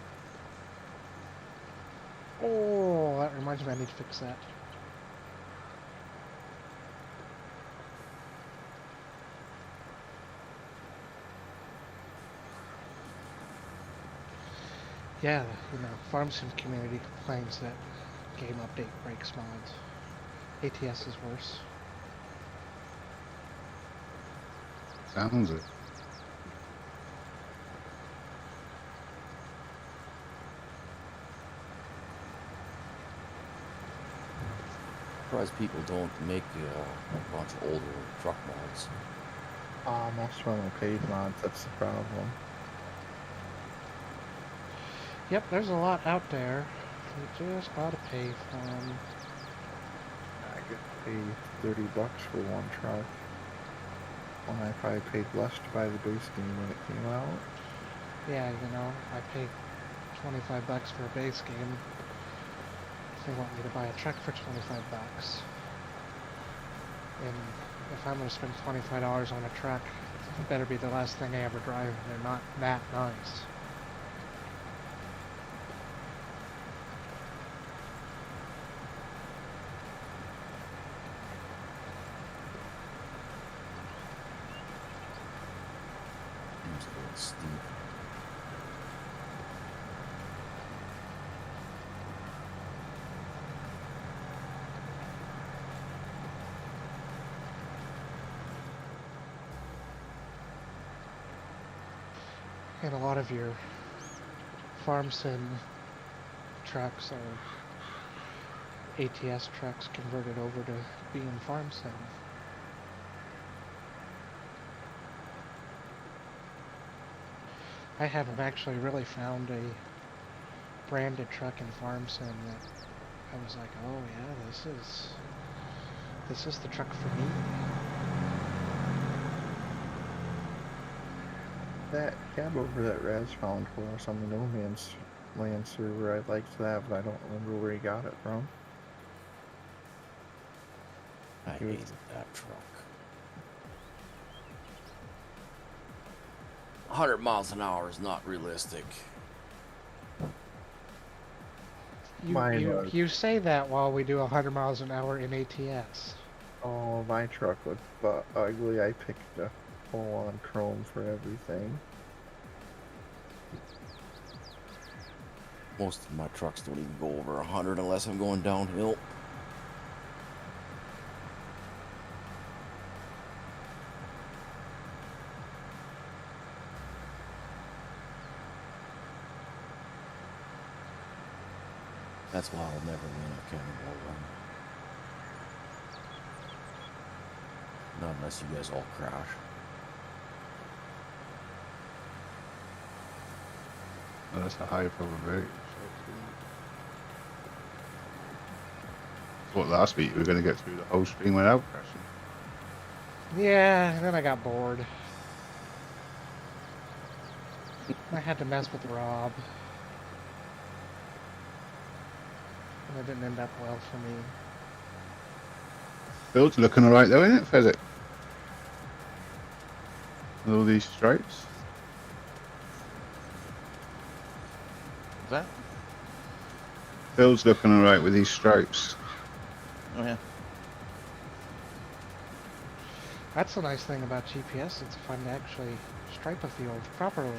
Oh, that reminds me, I need to fix that. Yeah, you know, FarmSim community complains that game update breaks mods. ATS is worse. Sounds it. Surprised people don't make a bunch of older truck mods. Most run on paid mods, that's the problem. Yep, there's a lot out there. You just gotta pay for them. I get paid $30 for one truck. When I probably paid less to buy the base game when it came out. Yeah, you know, I paid $25 for a base game. They want me to buy a truck for $25. And if I'm gonna spend $25 on a truck, it better be the last thing I ever drive. They're not that nice. steep. And a lot of your farm sim trucks are ATS trucks converted over to being farm sim. I haven't actually really found a branded truck in farm sim that I was like, oh yeah, this is the truck for me. That cab over that Raz found for us on the No Man's Land server, I liked that, but I don't remember where he got it from. I It was- hated that truck. 100 miles an hour is not realistic. Mine was. You say that while we do 100 miles an hour in ATS. Oh, my truck was but ugly. I picked a full-on chrome for everything. Most of my trucks don't even go over 100 unless I'm going downhill. That's why I'll never win a cannonball run. Not unless you guys all crash. Well, that's a high probability. Thought last week we were going to get through the whole stream without crashing. Yeah, and then I got bored. I had to mess with Rob. And it didn't end up well for me. Field's looking alright though, isn't it, Fezzik? With all these stripes. Is that? Field's looking alright with these stripes. Oh yeah. That's the nice thing about GPS. It's fun to actually stripe a field properly.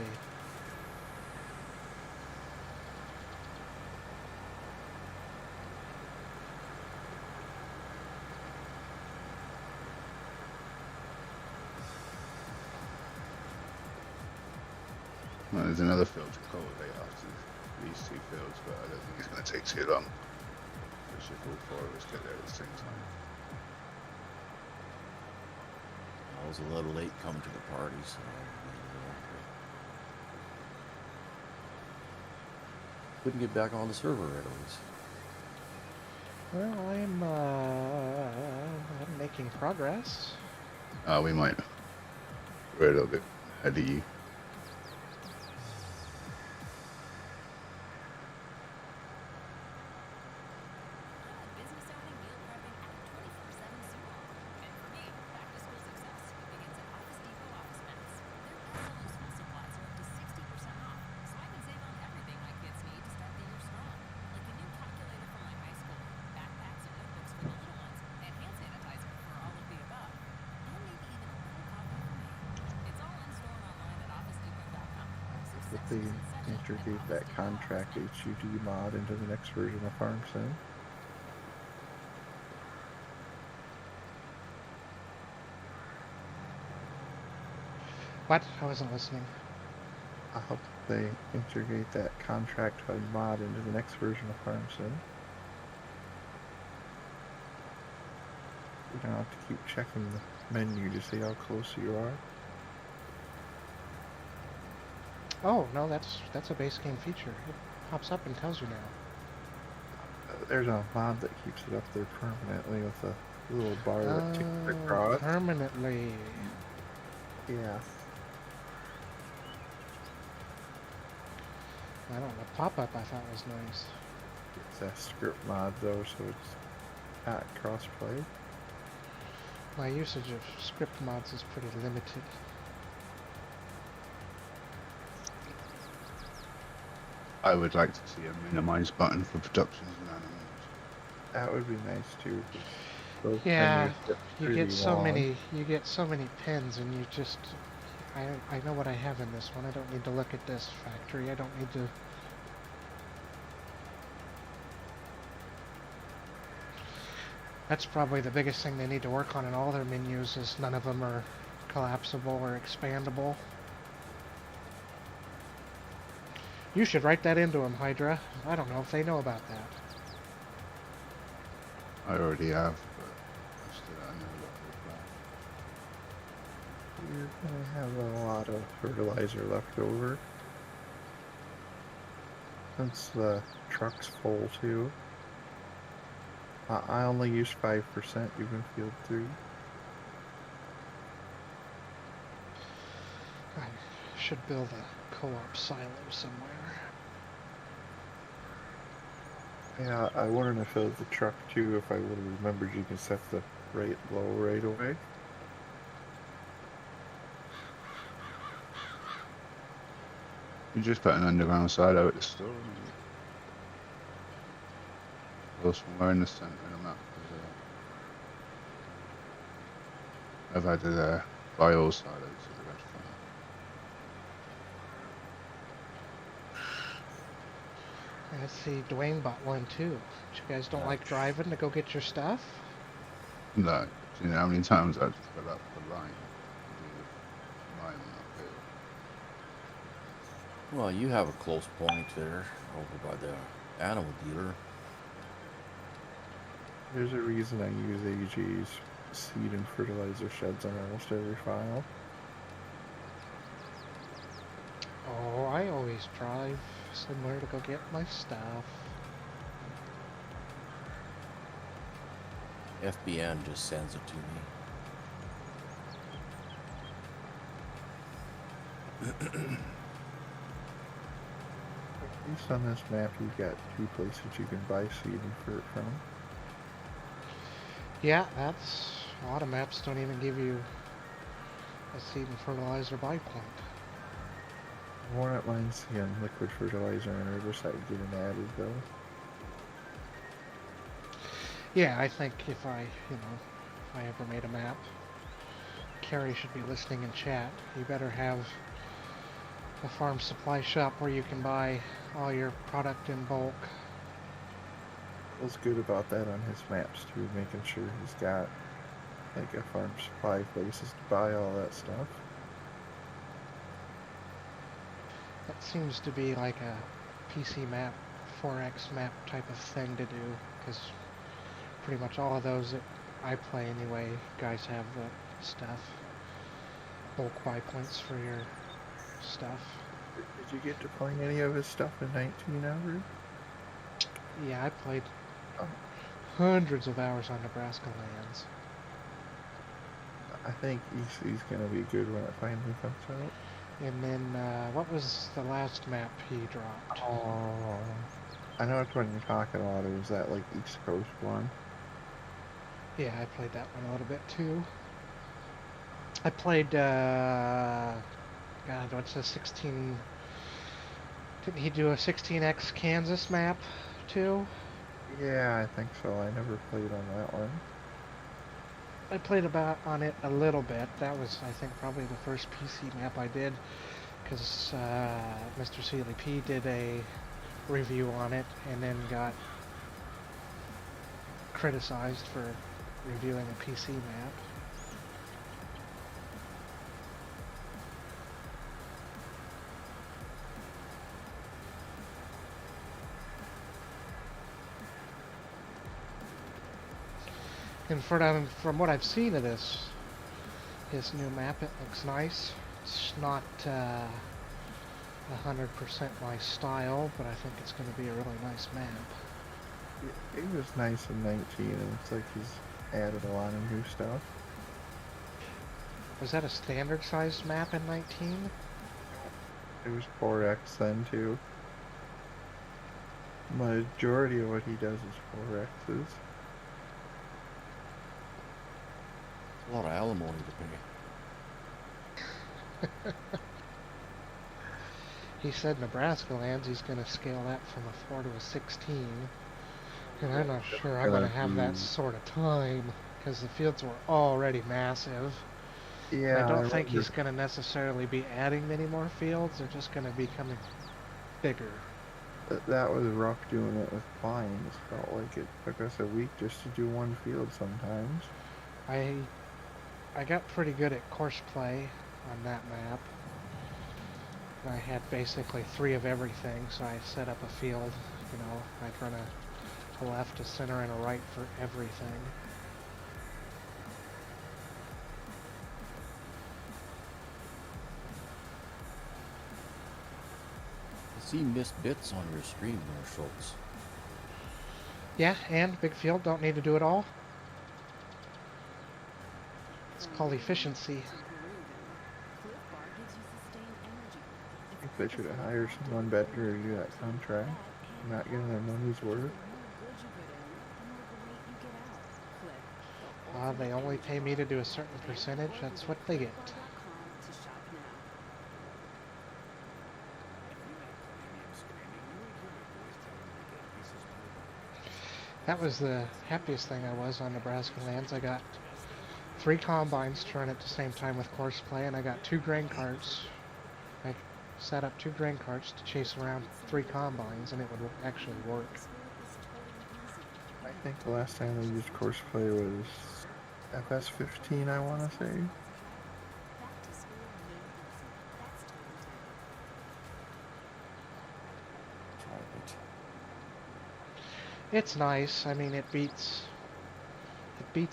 Well, there's another field to cultivate after these two fields, but I don't think it's going to take too long. Especially if all four of us get there at the same time. I was a little late coming to the party, so couldn't get back on the server right away. Well, I'm making progress. We might. We're a little bit ahead of you. Business owning, meal prepping, and a 24/7 soup. And for me, back to school success begins at Office Depot Office Mats. Their best-selling school supplies are up to 60% off, so I can save on everything my kids need to start the year strong. Like a new calculator for my high school, backpacks and notebooks for the little ones, and hand sanitizer for all of the above. And maybe even a little coffee for me. It's all in store and online at OfficeDepot.com. If they introduce that contract HUD mod into the next version of FarmSim. What? I wasn't listening. I hope they integrate that contract HUD mod into the next version of FarmSim. You don't have to keep checking the menu to see how close you are. Oh, no, that's a base game feature. It pops up and tells you now. There's a mod that keeps it up there permanently with a little bar that ticks across. Permanently. Yeah. I don't know. Pop-up I thought was nice. It's a script mod though, so it's at crossplay. My usage of script mods is pretty limited. I would like to see a minimize button for productions and animals. That would be nice too. Those Yeah, menus get you pretty get so long. many pins, and you just I know what I have in this one. I don't need to look at this factory. I don't need to... That's probably the biggest thing they need to work on in all their menus is none of them are collapsible or expandable. You should write that into them, Hydra. I don't know if they know about that. I already have, but I never got it back. You're gonna have a lot of fertilizer left over. Since the truck's full too. I only use 5% even field 3. I should build a co-op silo somewhere. Yeah, I wondered if it was the truck too, if I would have remembered you can set the rate low right away. You just put an underground silo at the store. Or somewhere in the centre of the map. I've had to buy all silos at the restaurant. I see Dwayne bought one too. But you guys don't like driving to go get your stuff? No, do you know how many times I've fill up the line? The line up here. Well, you have a close point there over by the animal dealer. There's a reason I use AG's seed and fertilizer sheds on almost every file. Oh, I always drive somewhere to go get my stuff. FBN just sends it to me. At least on this map, you've got 2 places you can buy seed and fert from. Yeah, that's... A lot of maps don't even give you a seed and fertilizer buy point. One at Lancyboi and liquid fertilizer and herbicide getting added though. Yeah, I think if I ever made a map, Carrie should be listening in chat. You better have a farm supply shop where you can buy all your product in bulk. Feels good about that on his maps too, making sure he's got like a farm supply places to buy all that stuff. That seems to be like a PC map, 4X map type of thing to do, because pretty much all of those that I play anyway, guys have the stuff. Bulk buy points for your stuff. Did you get to play any of his stuff in 19 ever? Yeah, I played hundreds of hours on Nebraska lands. I think EC's gonna be good when it finally comes out. And then, what was the last map he dropped? Oh, I know which one you're talking about. It was that like East Coast one. Yeah, I played that one a little bit too. I played, God, what's the 16... Didn't he do a 16X Kansas map too? Yeah, I think so. I never played on that one. I played about on it a little bit. That was, I think, probably the first PC map I did, because Mr. Sealy P did a review on it and then got criticized for reviewing a PC map. And from what I've seen of his new map, it looks nice. It's not 100% my style, but I think it's going to be a really nice map. It was nice in 19, and it's like he's added a lot of new stuff. Was that a standard sized map in 19? It was 4X then too. Majority of what he does is 4Xs. A lot of alimony to pay. He said Nebraska lands, he's going to scale that from a 4 to a 16. And I'm not sure I'm going to have that sort of time, because the fields were already massive. And Yeah, I I don't think remember he's going to necessarily be adding many more fields. They're just going to be becoming bigger. that was rough doing it with pines. Felt like it took us a week just to do one field sometimes. I got pretty good at course play on that map. I had basically 3 of everything, so I set up a field. You know, I'd run a left, a center, and a right for everything. I see missed bits on your stream there, Schultz. Yeah, and big field, don't need to do it all. It's called efficiency. I think they should have hired someone better to do that contract. Not getting their money's worth. They only pay me to do a certain percentage. That's what they get. That was the happiest thing I was on Nebraska lands. I got 3 combines to run at the same time with course play, and I got 2 grain carts. I set up 2 grain carts to chase around 3 combines, and it would actually work. I think the last time they used course play was FS15, I want to say. It's nice. I mean, it beats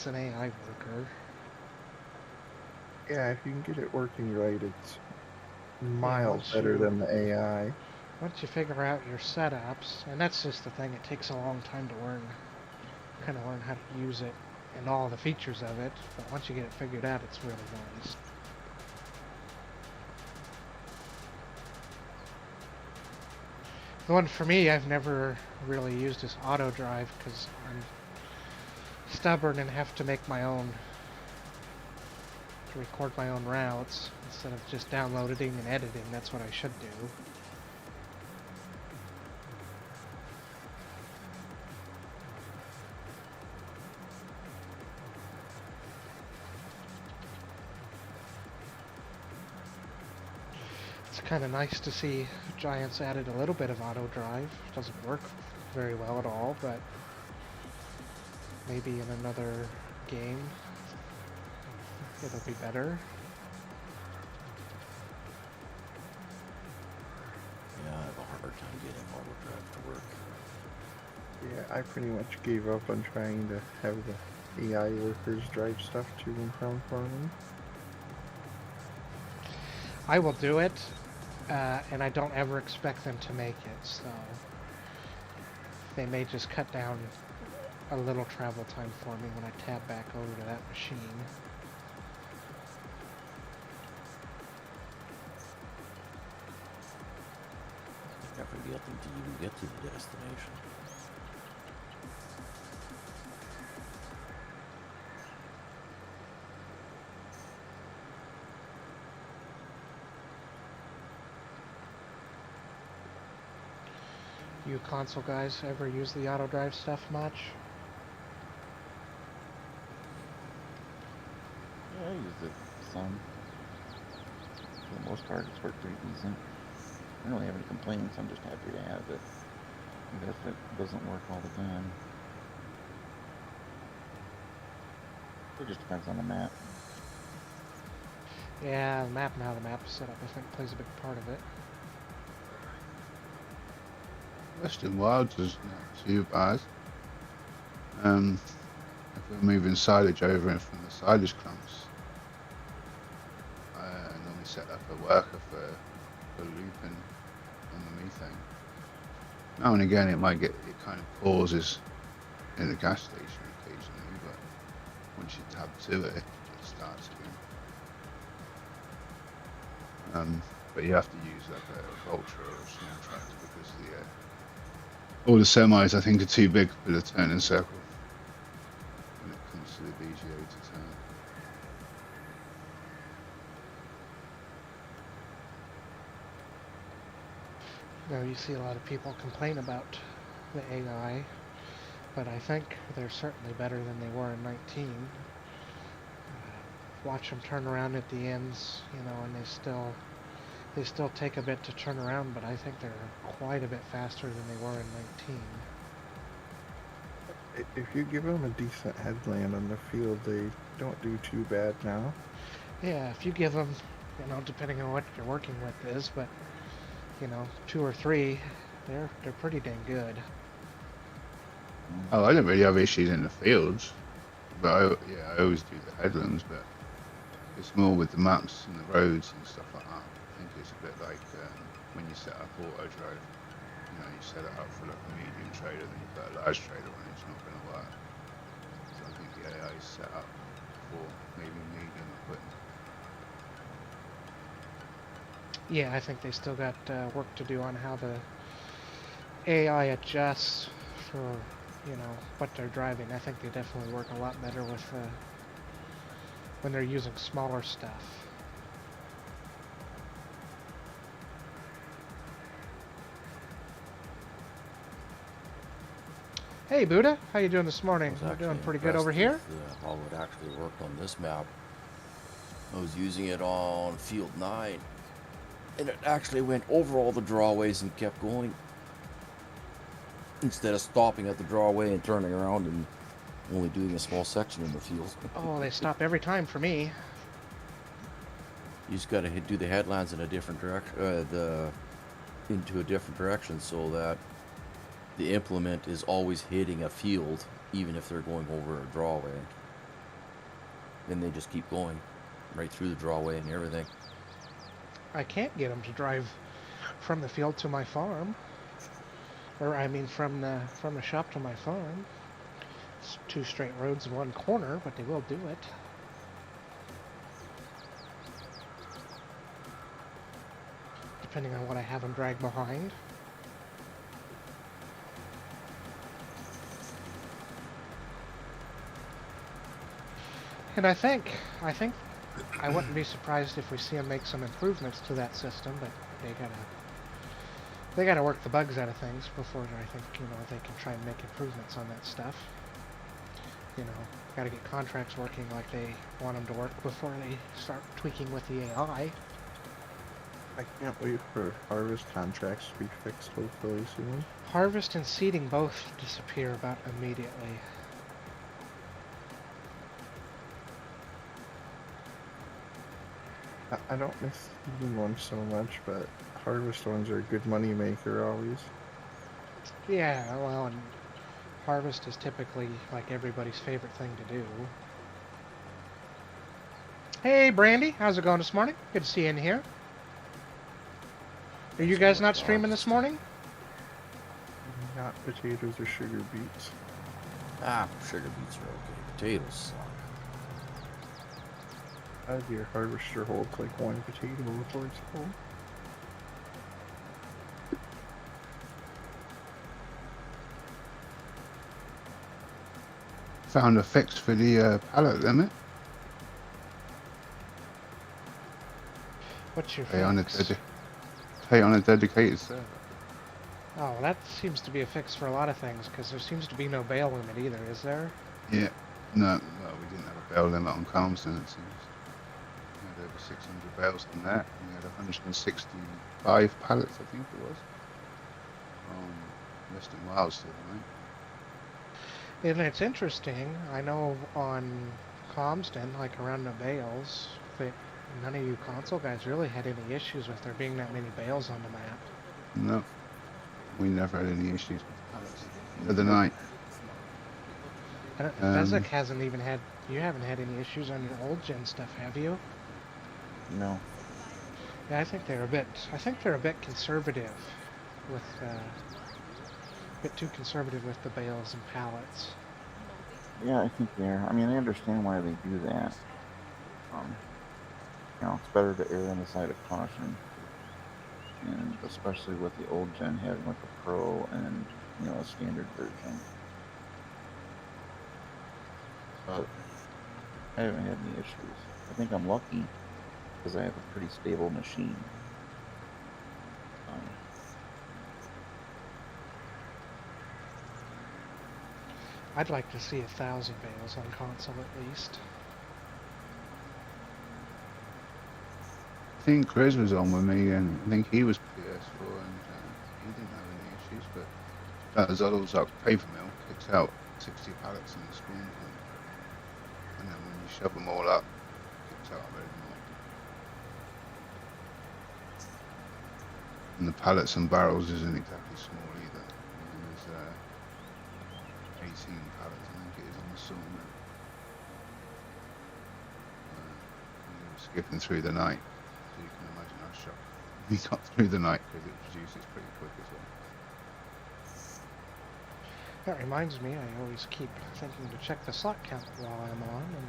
an AI worker. Yeah, if you can get it working right, it's miles once better you- than the AI. Once you figure out your setups, and that's just the thing, it takes a long time to learn how to use it and all the features of it, but once you get it figured out, it's really nice. The one for me, I've never really used is auto drive because I'm stubborn and have to make my own, to record my own routes instead of just downloading and editing. That's what I should do. It's kind of nice to see Giants added a little bit of auto drive. It doesn't work very well at all, but maybe in another game it'll be better. Yeah, I have a hard time getting auto drive to work. Yeah, I pretty much gave up on trying to have the AI workers drive stuff to and from for me. I will do it, and I don't ever expect them to make it, so they may just cut down a little travel time for me when I tab back over to that machine. Never get them to even get to the destination. You console guys ever use the auto drive stuff much? Yeah, I used it some. For the most part, it's worked pretty decent. I don't really have any complaints. I'm just happy to have it. Even if it doesn't work all the time. It just depends on the map. Yeah, the map and how the map is set up, I think, plays a big part of it. Western Wilds is not too bad. If we're moving silage over and from the silage clumps, I normally set up a worker for looping on the methane. Now and again it kind of pauses in the gas station occasionally, but once you tab to it, it starts again. But you have to use like a Vulture or a small tractor because all the semis I think are too big for the turning circle when it comes to the VGO to turn. You know, you see a lot of people complain about the AI, but I think they're certainly better than they were in 19. watch them turn around at the ends, you know, and they still take a bit to turn around, but I think they're quite a bit faster than they were in 19. If you give them a decent headland on the field, they don't do too bad now. Yeah, if you give them, you know, depending on what you're working with is, but you know, 2 or 3, they're pretty dang good. Oh, I don't really have issues in the fields, but I always do the headlands, but it's more with the maps and the roads and stuff like that. I think it's a bit like when you set up auto drive. You know, you set it up for like a medium trailer, then you put a large trailer on it, it's not going to work. So I think the AI is set up for maybe medium equipment. Yeah, I think they still got work to do on how the AI adjusts for, you know, what they're driving. I think they definitely work a lot better with when they're using smaller stuff. Hey Buddha, how you doing this morning? I was We're doing actually pretty good over here. impressed with, how it actually worked on this map. I was using it on field 9, and it actually went over all the drawways and kept going, instead of stopping at the drawway and turning around and only doing a small section in the field. Oh, they stop every time for me. You just gotta do the headlands in a different direction, into a different direction, so that the implement is always hitting a field, even if they're going over a drawway. Then they just keep going right through the drawway and everything. I can't get them to drive from the field to my farm, or I mean from the shop to my farm. It's 2 straight roads and 1 corner, but they will do it. Depending on what I have them drag behind. And I think I wouldn't be surprised if we see them make some improvements to that system, but they gotta work the bugs out of things before I think, you know, they can try and make improvements on that stuff. You know, gotta get contracts working like they want them to work before they start tweaking with the AI. I can't wait for harvest contracts to be fixed hopefully soon. Harvest and seeding both disappear about immediately. I don't miss seeding ones so much, but harvest ones are a good money maker always. Yeah, well, and harvest is typically like everybody's favorite thing to do. Hey, Brandy, how's it going this morning? Good to see you in here. Are you guys not streaming this morning? Not potatoes or sugar beets. Ah, sugar beets are okay. Potatoes suck. How does your harvester hold like 1 potato before it's full? Found a fix for the pallet limit. What's your Pay on a fix? dedicated server. Oh, that seems to be a fix for a lot of things, because there seems to be no bail limit either, is there? Yeah. No, we didn't have a bail limit on Calmston, it seems. We had over 600 bales on that. We had 165 pallets, I think it was. Western Wales the other night. And it's interesting, I know on Comston, like around the bales, that none of you console guys really had any issues with there being that many bales on the map. No. We never had any issues with pallets. The other night. Bezek hasn't even had, you haven't had any issues on your old gen stuff, have you? No. Yeah, I think they're a bit conservative with, a bit too conservative with the bales and pallets. Yeah, I think they are. I mean, I understand why they do that. You know, it's better to err on the side of caution. And especially with the old gen having like a pro and, you know, a standard version. But I haven't had any issues. I think I'm lucky because I have a pretty stable machine. I'd like to see 1,000 bales on console at least. think Chris was on with me, and I think he was PS4, and he didn't have any issues. But that Zoddle's up paper mill kicks out 60 pallets in the spawn point, and then when you shove them all up, it kicks out a load more. And the pallets and barrels isn't exactly small either. And there's 18 pallets, I think it is, on the sawmill. We were skipping through the night, so you can imagine how shocked we got through the night because it produces pretty quick as well. That reminds me, I always keep thinking to check the slot count while I'm on, and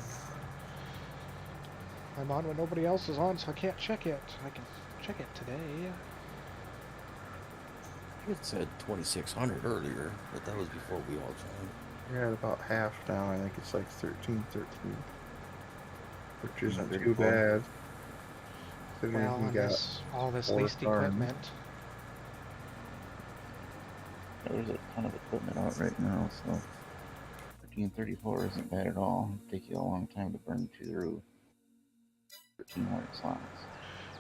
I'm on when nobody else is on, so I can't check it. I can check it today. It said 2,600 earlier, but that was before we all joined. You're at about half now. I think it's like 13, which isn't Not too very bad. Well, Considering and you got all this 4 leased farms. equipment. There's a ton of equipment out right now, so 1334 isn't bad at all. It'll take you a long time to burn through 1,300 slots.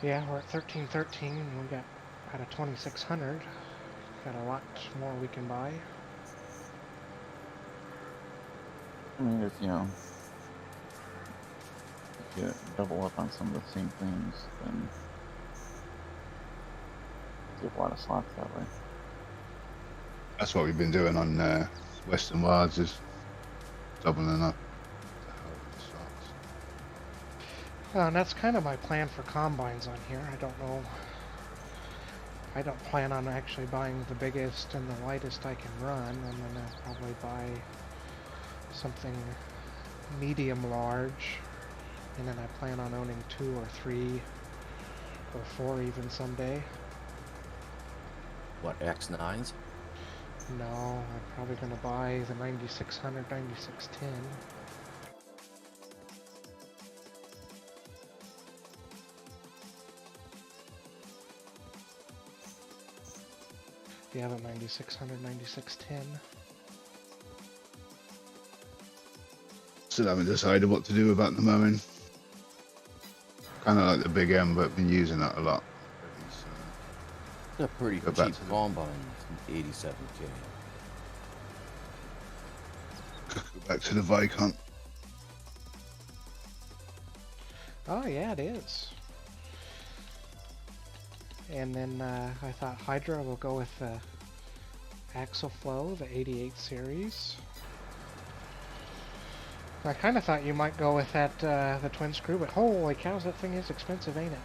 Yeah, we're at 1313, and we got out of 2,600. Got a lot more we can buy. I mean, if you double up on some of the same things, then you have a lot of slots that way. That's what we've been doing on Western Wilds, is doubling up the slots. And that's kind of my plan for combines on here. I don't know. I don't plan on actually buying the biggest and the lightest I can run. I'm gonna probably buy something medium large, and then I plan on owning 2 or 3 or 4 even someday. What, X9s? No, I'm probably gonna buy the 9600, 9610. You have a 9600, 9610. Still haven't decided what to do about the mowing. Kind of like the Big M, but been using that a lot. It's a pretty Go back cheap to the- combine, 87K. Go back to the Vicon. Oh yeah, it is. And then I thought Hydra will go with the Axle Flow, the 88 series. I kind of thought you might go with that the twin screw, but holy cows, that thing is expensive, ain't it?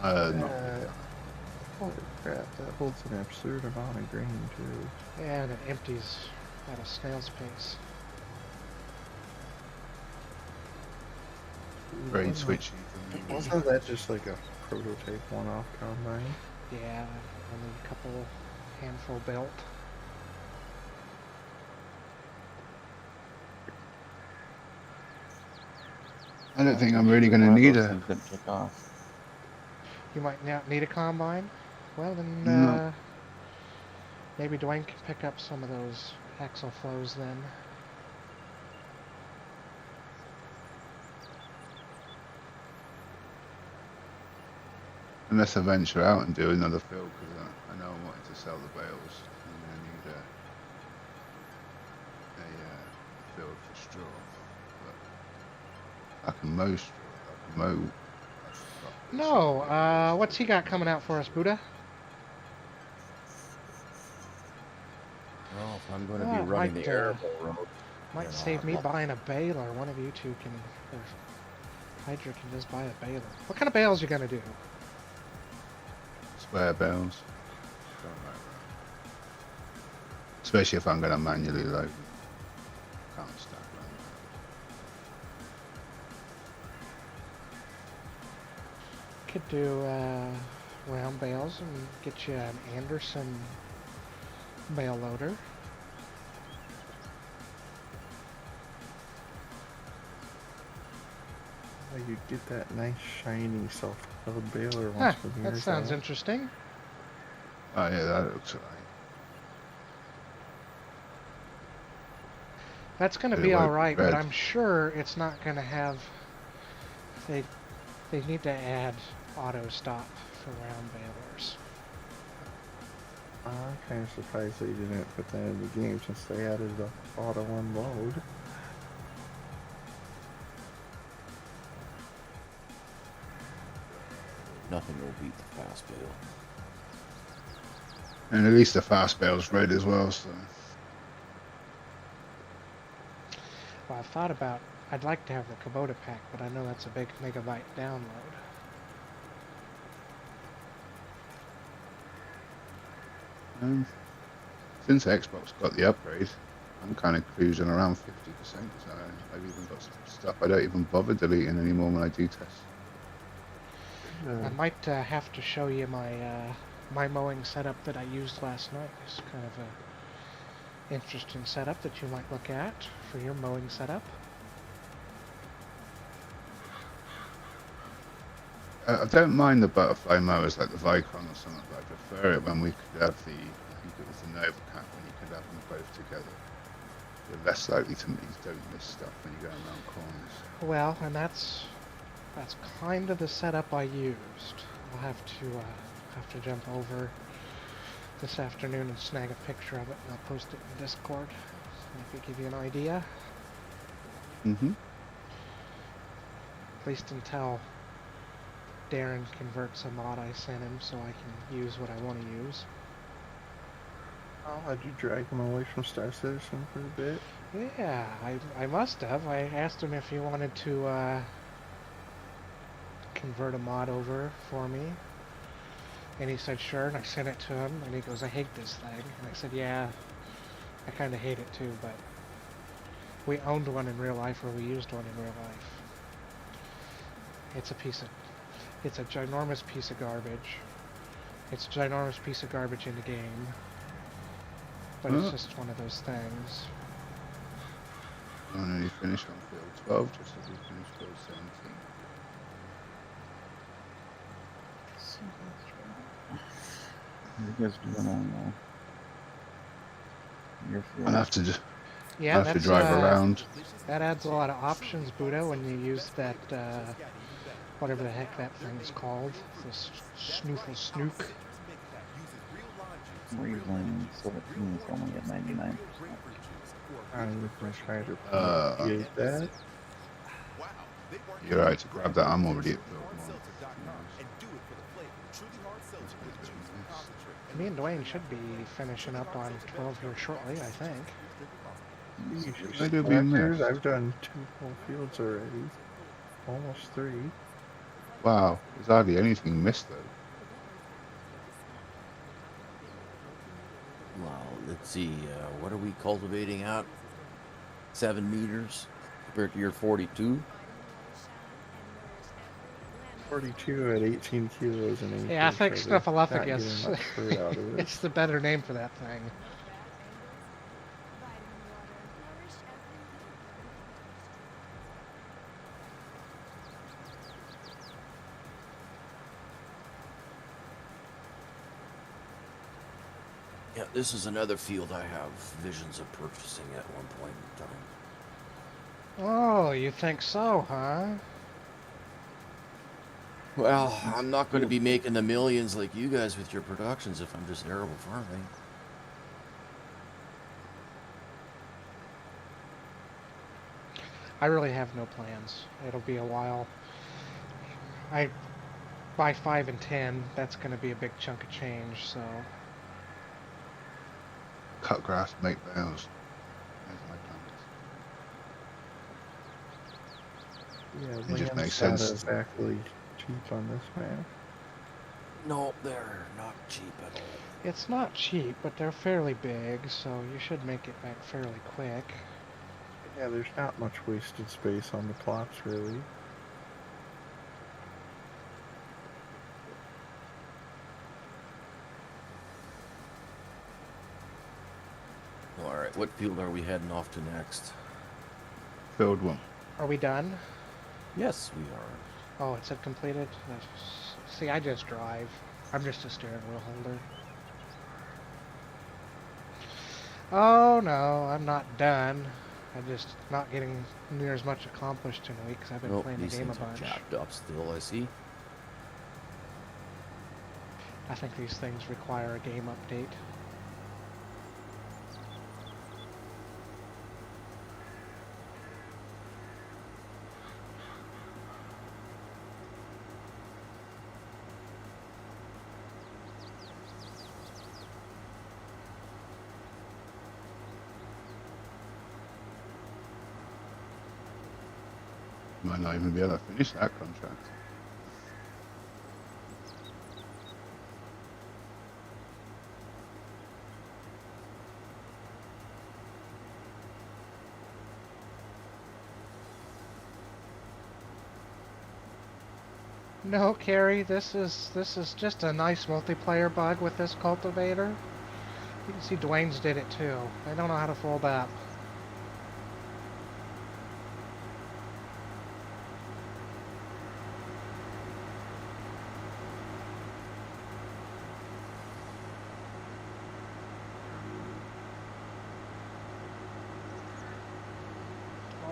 No. Holy crap, that holds an absurd amount of grain too. And it empties at a snail's pace. Very twitchy. Wasn't that just like a prototype one-off combine? Yeah, only a couple handful built. I don't think I'm really going to need a. Couldn't kick off. You might not need a combine. Well, then No. maybe Dwayne can pick up some of those axle flows then. Unless I venture out and do another fill, because I know I'm wanting to sell the bales. I'm going to need a field for straw. But I can mow straw. I can mow. No, what's he got coming out for us, Buddha? Well, if I'm going to Oh, be running might, the arable road, Might you know, save me buying a baler. One of you two can, or Hydra can just buy a baler. What kind of bales you gonna do? Square bales. Don't like that. Especially if I'm going to manually load. Can't stack like that. Could do round bales and get you an Anderson bale loader. You get that nice shiny self-propelled baler Huh, once for the that years sounds out. interesting. Oh yeah, that looks alright. That's gonna It be won't be alright, but red. I'm sure it's not gonna have. They They need to add auto stop for round balers. I'm kind of surprised they didn't put that in the game since they added the auto unload. Nothing will beat the fast bale. And at least the fast bale's red as well, so. Well, I've thought about, I'd like to have the Kubota pack, but I know that's a big megabyte download. Since Xbox got the upgrade, I'm kind of cruising around 50%. So I've even got some stuff I don't even bother deleting anymore when I do test. I might have to show you my my mowing setup that I used last night. It's kind of a interesting setup that you might look at for your mowing setup. I don't mind the butterfly mowers like the Vicon or something, but I prefer it when we could have the, I think it was the Nova Cap, when you could have them both together. You're less likely to don't miss stuff when you're going around corners. Well, and that's kind of the setup I used. I'll have to jump over this afternoon and snag a picture of it, and I'll post it in Discord. Maybe give you an idea. Mm-hmm. At least until Darren converts a mod I sent him, so I can use what I want to use. Oh, did you drag him away from Star Citizen for a bit? Yeah, I must have. I asked him if he wanted to convert a mod over for me, and he said sure, and I sent it to him, and he goes, I hate this thing. And I said, yeah, I kind of hate it too, but we owned one in real life, or we used one in real life. It's a ginormous piece of garbage. It's a ginormous piece of garbage in the game, but it's just one of those things. I only finished on field 12 just as we finished field 17. You guys doing on your field? I'll have to just Yeah, have to drive around. That adds a lot of options, Buddha, when you use that, whatever the heck that thing's called. This snoofle snook. We're using 17, it's only at 99%. I'm going to try to create that. You're right to grab that. I'm already at field 1. Me and Dwayne should be finishing up on 12 here shortly, I think. I do be missed. I've done 2 full fields already. Almost 3. Wow, there's hardly anything missed though. Well, let's see. What are we cultivating at? 7 meters compared to your 42. 42 at 18 kilos and 8. Yeah, I think Snuffleupagus. Out of it. It's the better name for that thing. Yeah, this is another field I have visions of purchasing at one point in time. Oh, you think so, huh? Well, I'm not going to be making the millions like you guys with your productions if I'm just arable farming. I really have no plans. It'll be a while. By 5 and 10, that's going to be a big chunk of change, so... Cut grass, make bales. There's my plans. Yeah, It just land's makes not sense. exactly cheap on this map. No, they're not cheap at all. It's not cheap, but they're fairly big, so you should make it back fairly quick. Yeah, there's not much wasted space on the plots, really. Alright, what field are we heading off to next? Field 1. Are we done? Yes, we are. Oh, it said completed? See, I just drive. I'm just a steering wheel holder. Oh no, I'm not done. I I'm just not getting near as much accomplished in a week because I've been Nope, playing the these game a things are bunch. jacked up still, I see. I think these things require a game update. Might not even be able to finish that contract. No, Carrie, this is just a nice multiplayer bug with this cultivator. You can see Dwayne's did it too. I don't know how to fold up.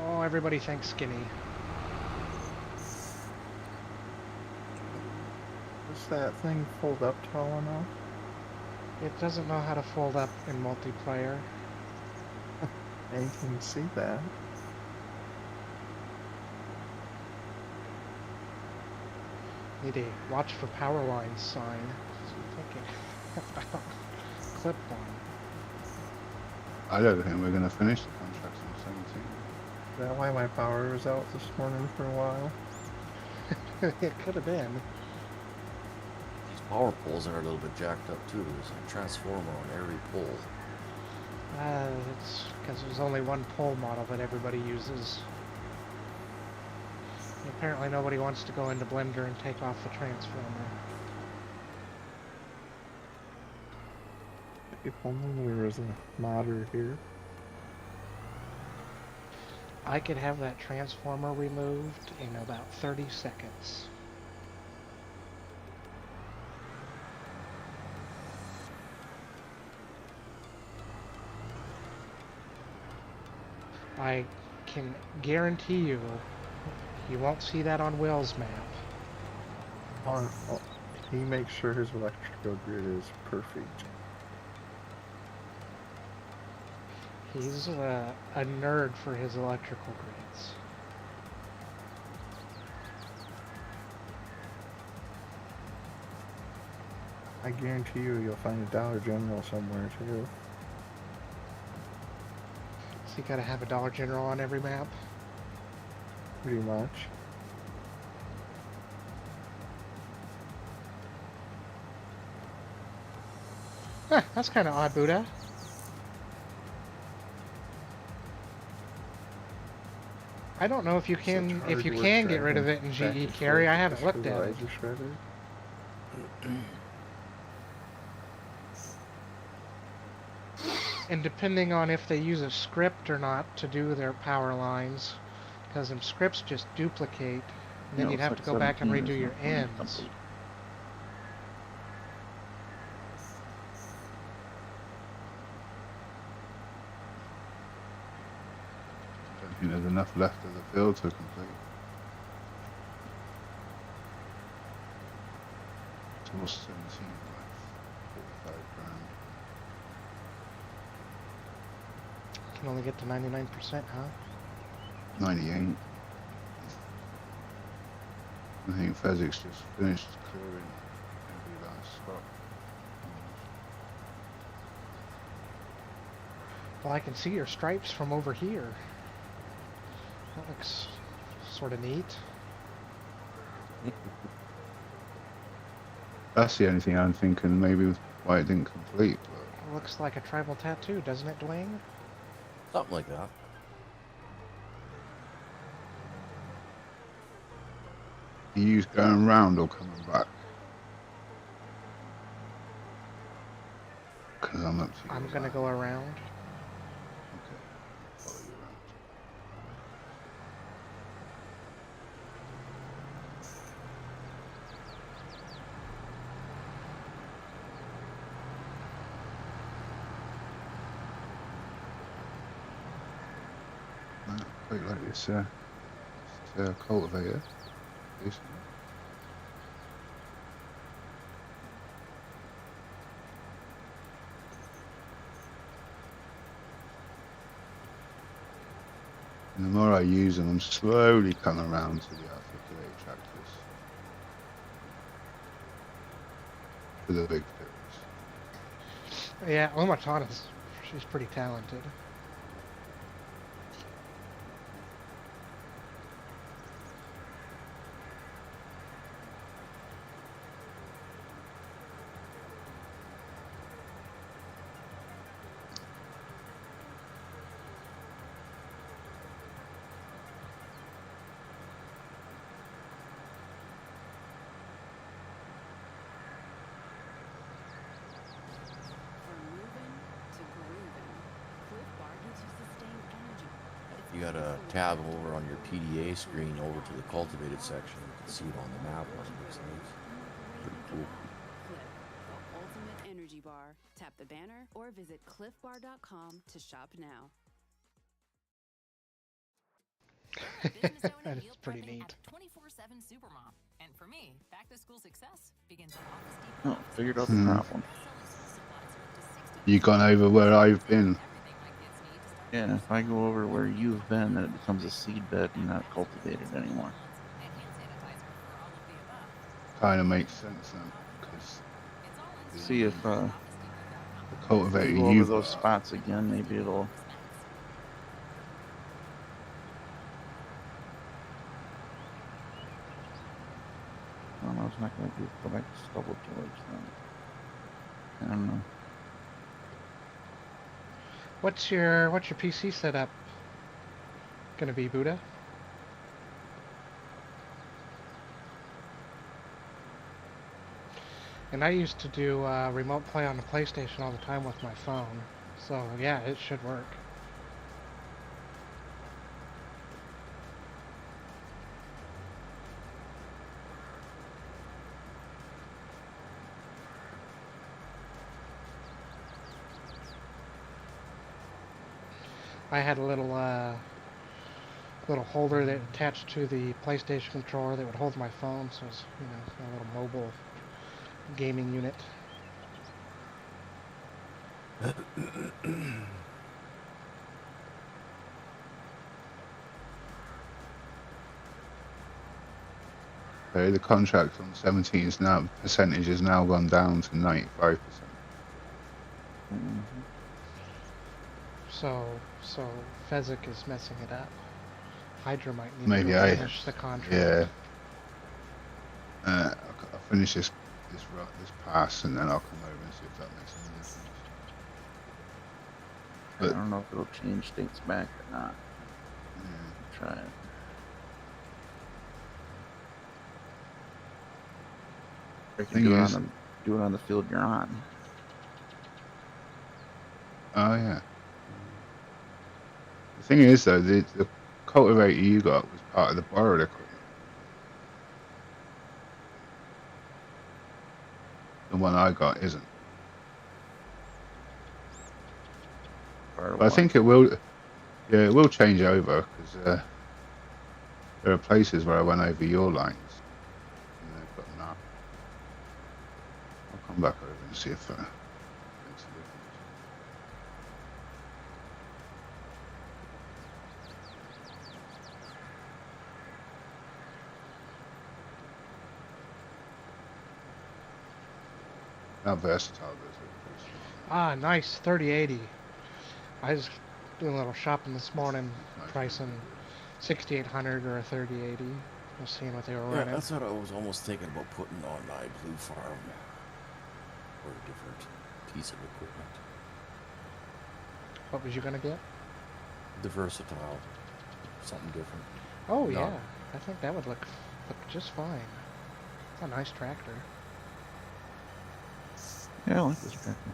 Oh, everybody thinks skinny. Does that thing fold up tall enough? It doesn't know how to fold up in multiplayer. And you can see that. Need a watch for power lines sign. So I'm thinking about clip one. I don't think we're going to finish the contract on 17. Is that why my power was out this morning for a while? It could have been. These power poles are a little bit jacked up too. There's a transformer on every pole. It's because there's only one pole model that everybody uses. And apparently nobody wants to go into Blender and take off the transformer. If only there was a modder here. I could have that transformer removed in about 30 seconds. I can guarantee you won't see that on Will's map. He makes sure his electrical grid is perfect. He's a nerd for his electrical grids. I guarantee you'll find a Dollar General somewhere too. So you gotta have a Dollar General on every map. Pretty much. Huh, that's kind of odd, Buddha. I don't know if you can get rid of it in GE Carry. I haven't looked at it. And depending on if they use a script or not to do their power lines, because them scripts just duplicate, and then No, you'd have to go back and redo your ends. I don't think there's enough left of the field to complete. It's almost 17, like 45 grand. Can only get to 99%, huh? 98. I think Fezzik's just finished clearing every last spot. Well, I can see your stripes from over here. That looks sort of neat. That's the only thing I'm thinking maybe why it didn't complete. But It looks like a tribal tattoo, doesn't it, Dwayne? Something like that. do you use going round or coming back? Because I'm up to you. I'm gonna go around. Okay. Follow you around. quite like this cultivator. Decent. And the more I use them, I'm slowly coming around to the articulated tractors. For the big fields. Yeah, Uma Tana's, she's pretty talented. You got a tab over on your PDA screen over to the cultivated section. You can see it on the map on these things. Pretty cool. Cliff, the ultimate energy bar. Tap the banner or visit cliffbar.com to shop now. That's pretty neat. 24/7 Supermom. And for me, back to school success begins at Office Oh, Depot. figured out the problem. You gone over where I've been? Yeah, if I go over where you've been, then it becomes a seed bed and not cultivated anymore. Kind of makes sense then, because See if the cultivator we go over you've those got, spots again, maybe it'll. Oh no, it's not going to go back to stubble tillage then. I don't know. What's your PC setup gonna be, Buddha? And I used to do remote play on the PlayStation all the time with my phone, so yeah, it should work. I had a little holder that attached to the PlayStation controller that would hold my phone, so it's, you know, a little mobile gaming unit. okay, the contract on 17 is now, percentage has now gone down to 95%. Mm-hmm. So Fezzik is messing it up. Hydra might need Maybe to I- finish the contract. Yeah. I'll finish this pass and then I'll come over and see if that makes any difference. I But- don't know if it'll change states back or not. Yeah. Try it. Or you can Thing is- do it on the field you're on. Oh yeah. The thing is though, the cultivator you got was part of the borrowed equipment. The one I got isn't. But I think it will. Yeah, it will change over because there are places where I went over your lines and they've got not. I'll come back over and see if that makes a difference. How versatile this is. Ah, nice 3080. I was doing a little shopping this morning, Nice. pricing 6800 or a 3080. Just seeing what they were Yeah, running. that's what I was almost thinking about putting on my Blue Farm. Or a different piece of equipment. What was you gonna get? The versatile. Something different. Oh No. yeah, I think that would look just fine. It's a nice tractor. Yeah, I like this tractor.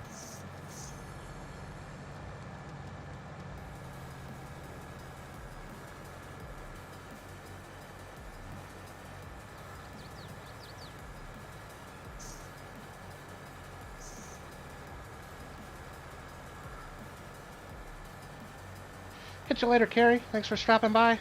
Catch you later, Carrie. Thanks for stopping by.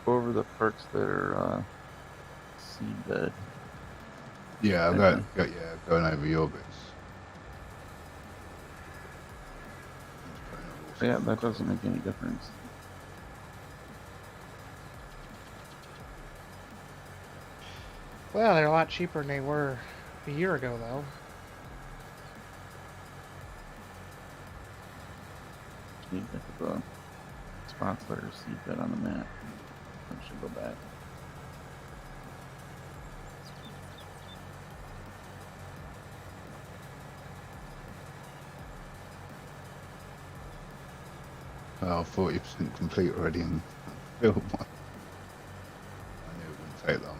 Go over the parts that are seedbed. Yeah, I've Okay. going over your bits. Yeah, that doesn't make any difference. Well, they're a lot cheaper than they were a year ago, though. Need to look at the spots that are seedbed on the map. I should go back. Well, 40% complete already in field one. I knew it wouldn't take long.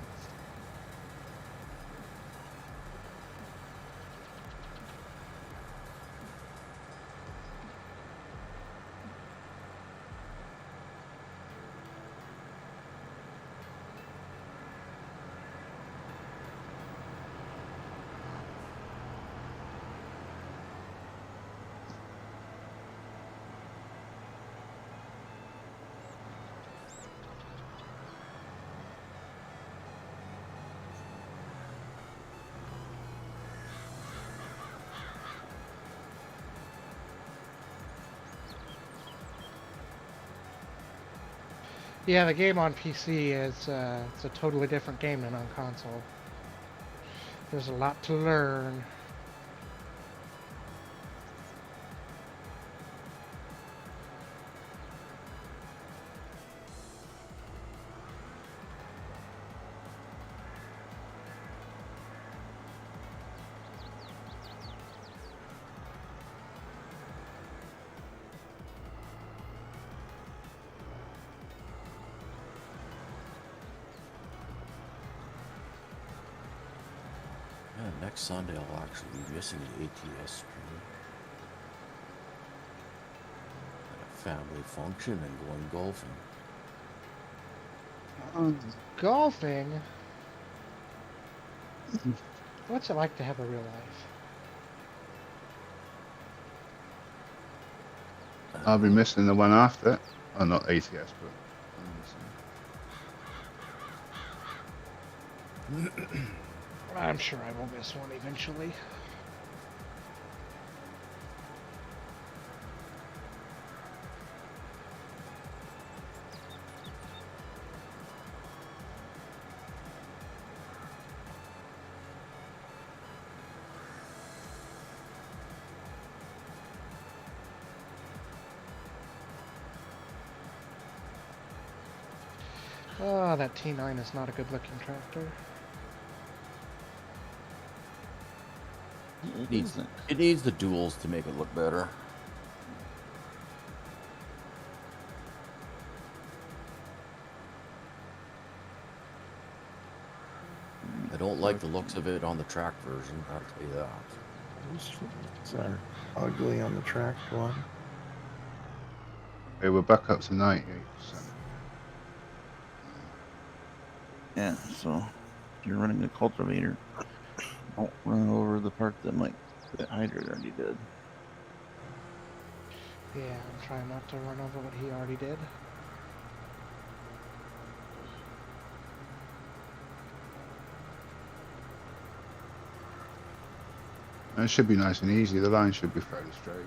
Yeah, the game on PC is it's a totally different game than on console. There's a lot to learn. Yeah, next Sunday I'll actually be missing the ATS stream. At a family function and going golfing. Golfing? What's it like to have a real life? I'll be missing the one after. Oh, not ATS, but I'm missing. I'm sure I will miss one eventually. Oh, that T9 is not a good looking tractor. It needs the duals to make it look better. I don't like the looks of it on the track version, I'll tell you that. Those are ugly on the tracked one. Okay, we're back up to 98%. Yeah, so if you're running a cultivator, don't run over the part that Hydrate already did. Yeah, I'm trying not to run over what he already did. And it should be nice and easy. The line should be fairly straight.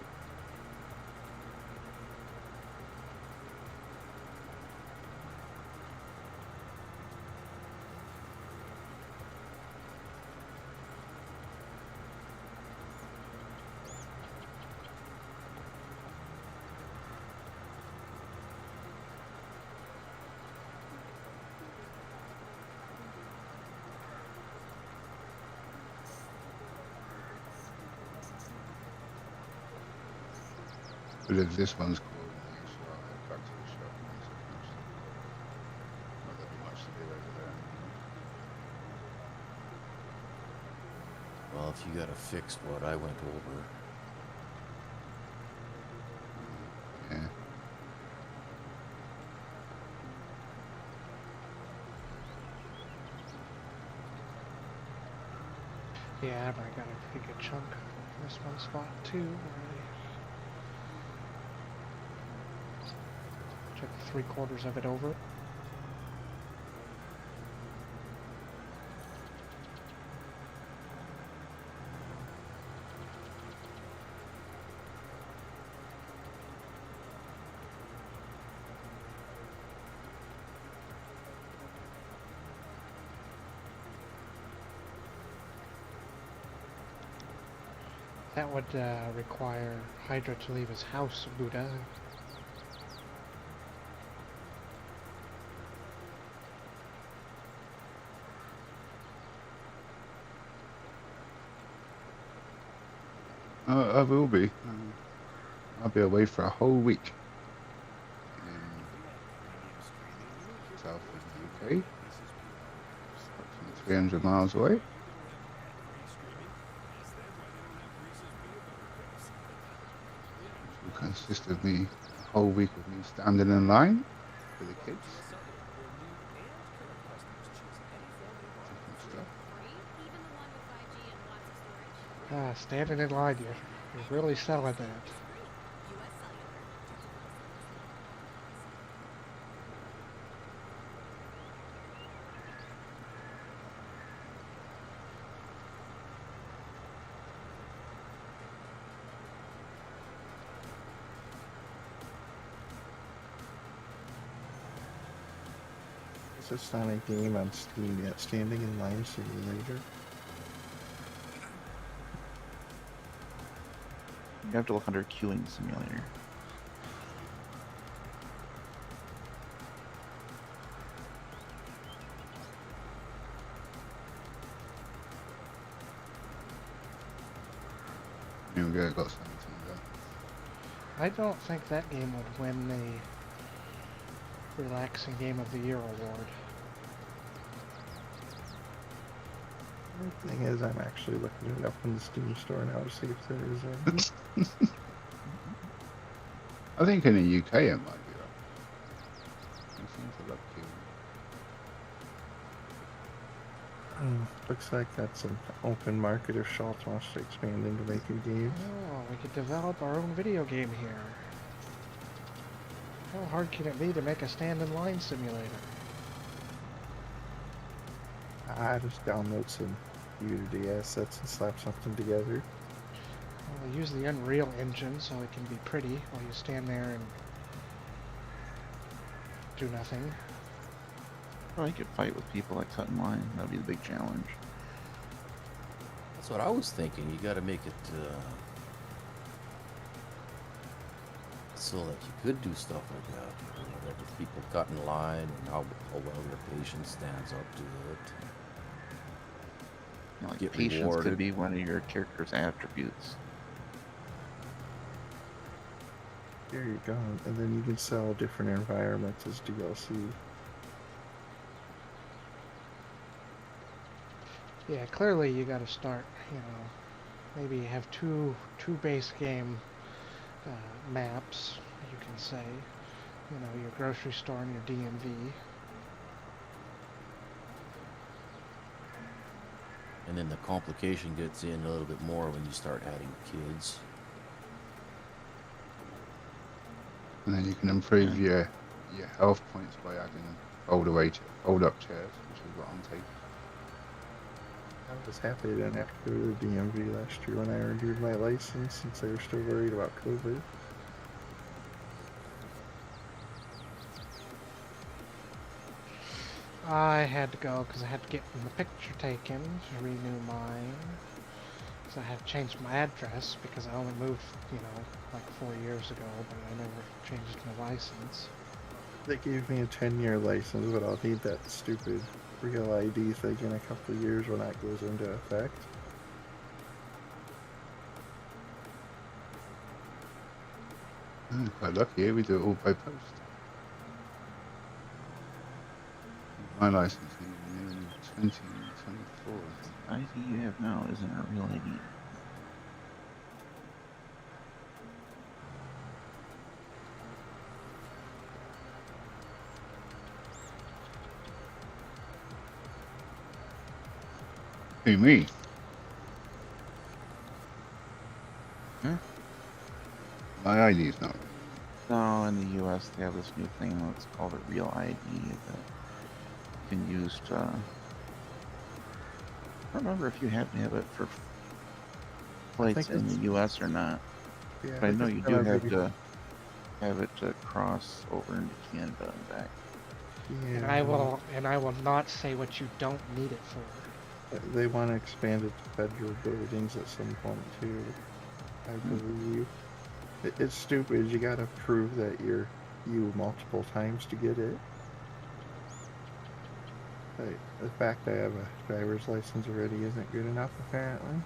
But if this one's cool, then so I'll head back to the shop and once I finish the not that much to do over there. Well, if you gotta fix what I went over, Yeah. Yeah, but I got a pretty good chunk in this one spot too. Where I took 3/4 of it over. That would require Hydra to leave his house, Buddha. I will be. I'll be away for a whole week. South of the UK. 300 miles away. Which will consist of me, a whole week of me standing in line for the kids. Standing in line, you're really selling that. It's just not a game on Steam yet. Standing in Line Simulator. You have to look under queuing simulator. Here we go, got something done. I don't think that game would win the Relaxing Game of the Year award. The thing is, I'm actually looking it up in the Steam store now to see if there is any. I think in the UK it might be right. I think for lucky. Looks like that's an open market if Schultz wants to expand into making games. Oh, we could develop our own video game here. How hard can it be to make a stand-in-line simulator? I just download some Unity assets and slap something together. Well, use the Unreal Engine so it can be pretty while you stand there and do nothing. Well, you could fight with people like cut in line. That'd be the big challenge. That's what I was thinking. You got to make it so that you could do stuff like that. You know, that with people cut in line and how well your patience stands up to it. You know, like Get patience rewarded. could be one of your character's attributes. There you go. And then you can sell different environments as DLC. Yeah, clearly you got to start, you know, maybe have two base game maps, you can say. You know, your grocery store and your DMV. And then the complication gets in a little bit more when you start adding kids. And then you can improve your health points by adding fold-up chairs, which is what I'm taking. I was happy I didn't have to go to the DMV last year when I renewed my license since they were still worried about COVID. I had to go because I had to get the picture taken to renew mine. So I had to change my address because I only moved, you know, like 4 years ago, but I never changed my license. They gave me a 10-year license, but I'll need that stupid real ID thing in a couple of years when that goes into effect. Quite lucky here, we do it all by post. My license is in 2024. The ID you have now isn't a real ID. Who, me? My ID's not. No, in the U.S. they have this new thing that's called a real ID that you can use to. I don't remember if you have to have it for flights think in the it's- U.S. or not, Yeah, but I know think you it's do gotta have be- to have it to cross over into Canada and back. Yeah, And I will not say what you don't need it for. They want to expand it to federal buildings at some point too, I believe. It's stupid. You gotta prove that you're you multiple times to get it. Like, the fact I have a driver's license already isn't good enough, apparently.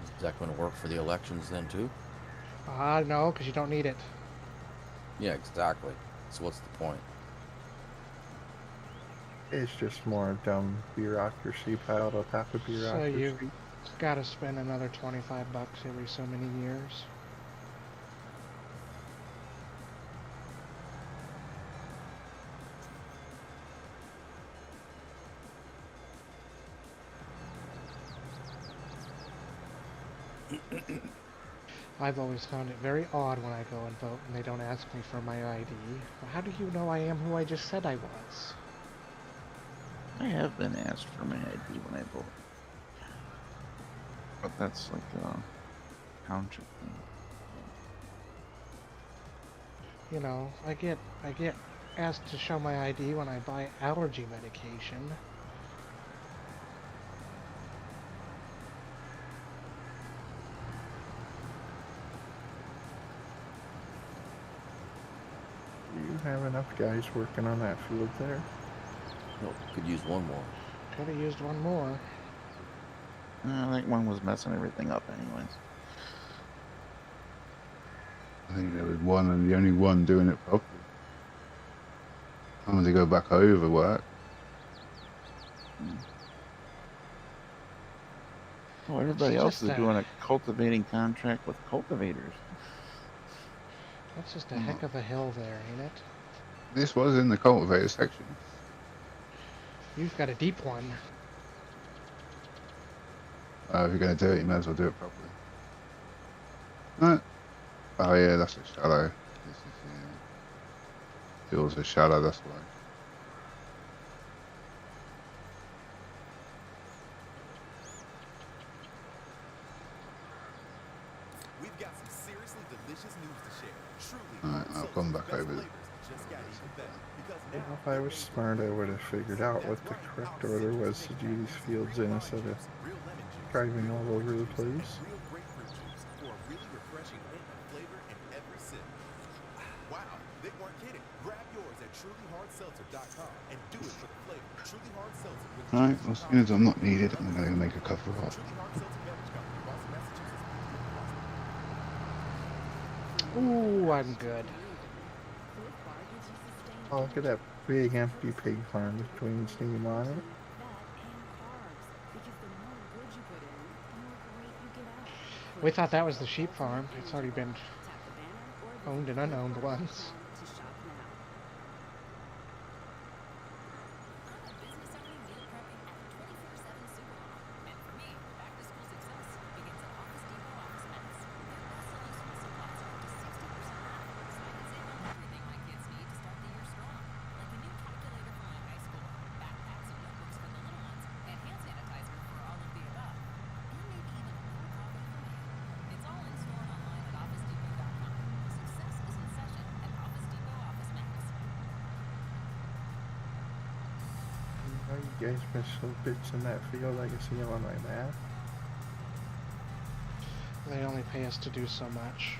Is that going to work for the elections then too? No, because you don't need it. Yeah, exactly. So what's the point? It's just more dumb bureaucracy piled on top of So bureaucracy. you've got to spend another $25 every so many years. I've always found it very odd when I go and vote and they don't ask me for my ID. Well, how do you know I am who I just said I was? I have been asked for my ID when I vote, but that's like a township thing. You know, I get asked to show my ID when I buy allergy medication. You have enough guys working on that field there. No, could use one more. Could have used one more. I think one was messing everything up anyways. I think there was one and the only one doing it properly. And when they go back over work, Oh, everybody It's else just is that- doing a cultivating contract with cultivators. That's just a heck of a hill there, ain't it? this was in the cultivator section. You've got a deep one. If you're going to do it, you may as well do it properly. No. Oh yeah, that's a shallow. This is feels a shallow, that's why. We've got some seriously delicious news to share. Truly, Alright, I'll come back best over. flavors just got even better because Well, now if I was smart, I would have figured out what the correct order was to do these fields in instead of real lemon juice, driving all over the place. real grapefruit juice for a really refreshing hit of flavor in every sip. Wow, they weren't kidding. Grab yours at trulyhardseltzer.com and do it for the flavor. Truly Hard Seltzer with Alright, well, as soon as I'm not needed, I'm going to make a couple of Truly Hard Seltzer Beverage Company, Boston, Massachusetts. Ooh, I'm good. Cliff Bar gives you sustained Oh, look at that big empty pig farm with twin steam on it. fat and carbs. Because the more wood you put in, the more great you get out. We thought that was the sheep farm. It's already been Tap the banner or owned and unowned once. to shop now. I'm a business owning meal prepping at a 24/7 supermom. And for me, back to school success begins at Office Depot Office Max. Their best solution supplies are up to 60% off, so I can save on everything my kids need to start the year strong. Like a new calculator for my high school, backpacks and notebooks for the little ones, and hand sanitizer for all of the above. And maybe even a little coffee for me. It's all in store and online at OfficeDepot.com. Success is in session at Office Depot Office Max. Oh, you guys missed some bits in that field. I can see them on my map. They only pay us to do so much.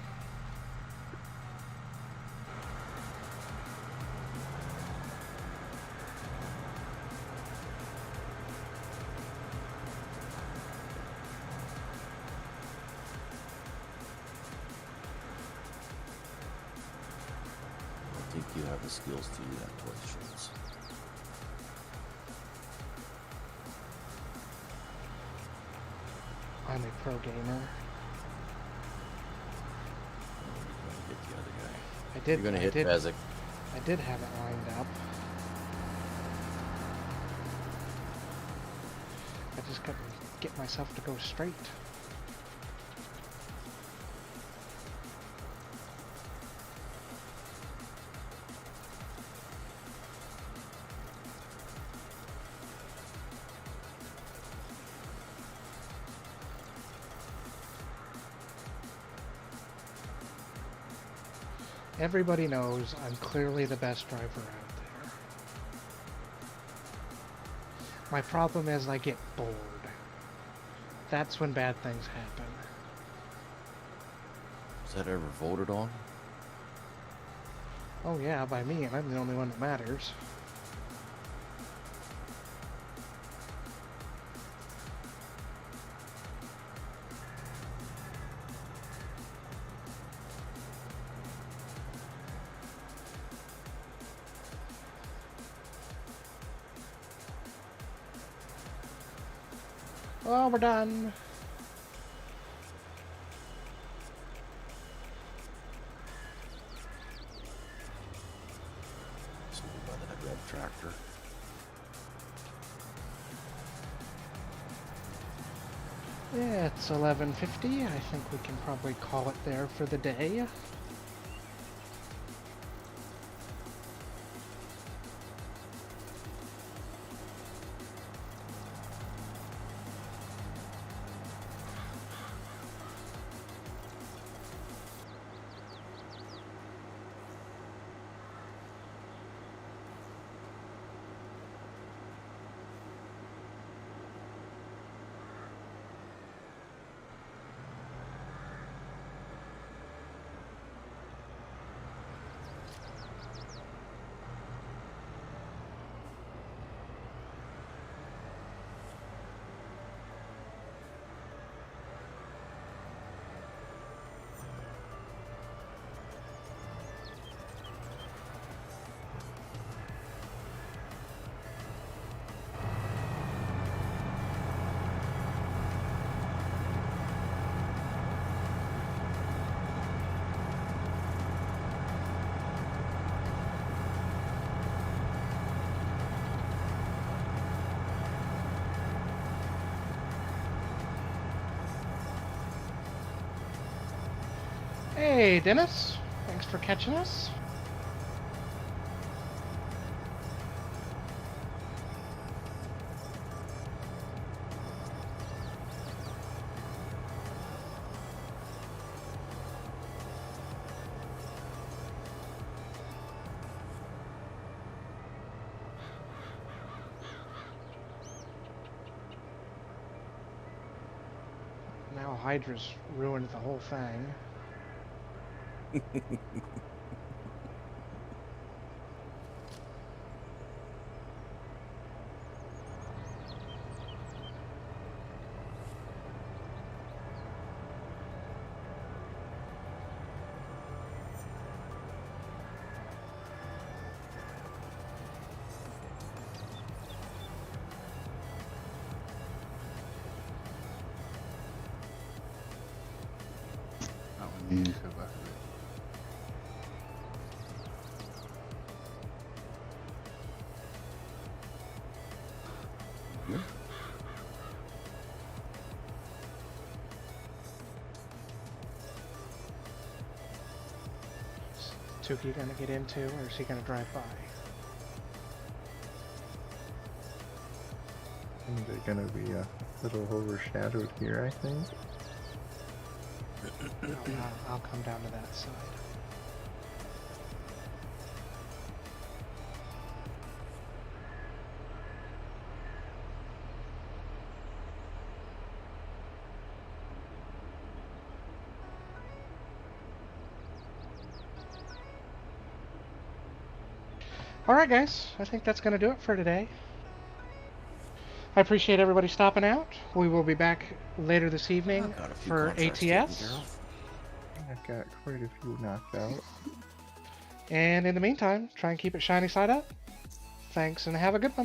I think you have the skills to do that, questions. I'm a pro gamer. Hit the other guy. I did. You're gonna I hit did, Fezzik. I did have it lined up. I just couldn't get myself to go straight. Everybody knows I'm clearly the best driver out there. My problem is I get bored. That's when bad things happen. Is that ever voted on? Oh yeah, by me, and I'm the only one that matters. Well, we're done. Somebody by that red tractor. Yeah, it's 11:50. I think we can probably call it there for the day. Hey, Dennis. Thanks for catching us. Now Hydra's ruined the whole thing. That one needs to go back a bit. Tuki gonna get into, or is he gonna drive by? And they're gonna be a little overshadowed here, I think. I'll come down to that side. Alright guys, I think that's going to do it for today. I appreciate everybody stopping out. We will be back later this evening I've got a few for contracts taken ATS. care of. I've got quite a few knocked out. And in the meantime, try and keep it shiny side up. Thanks and have a good one.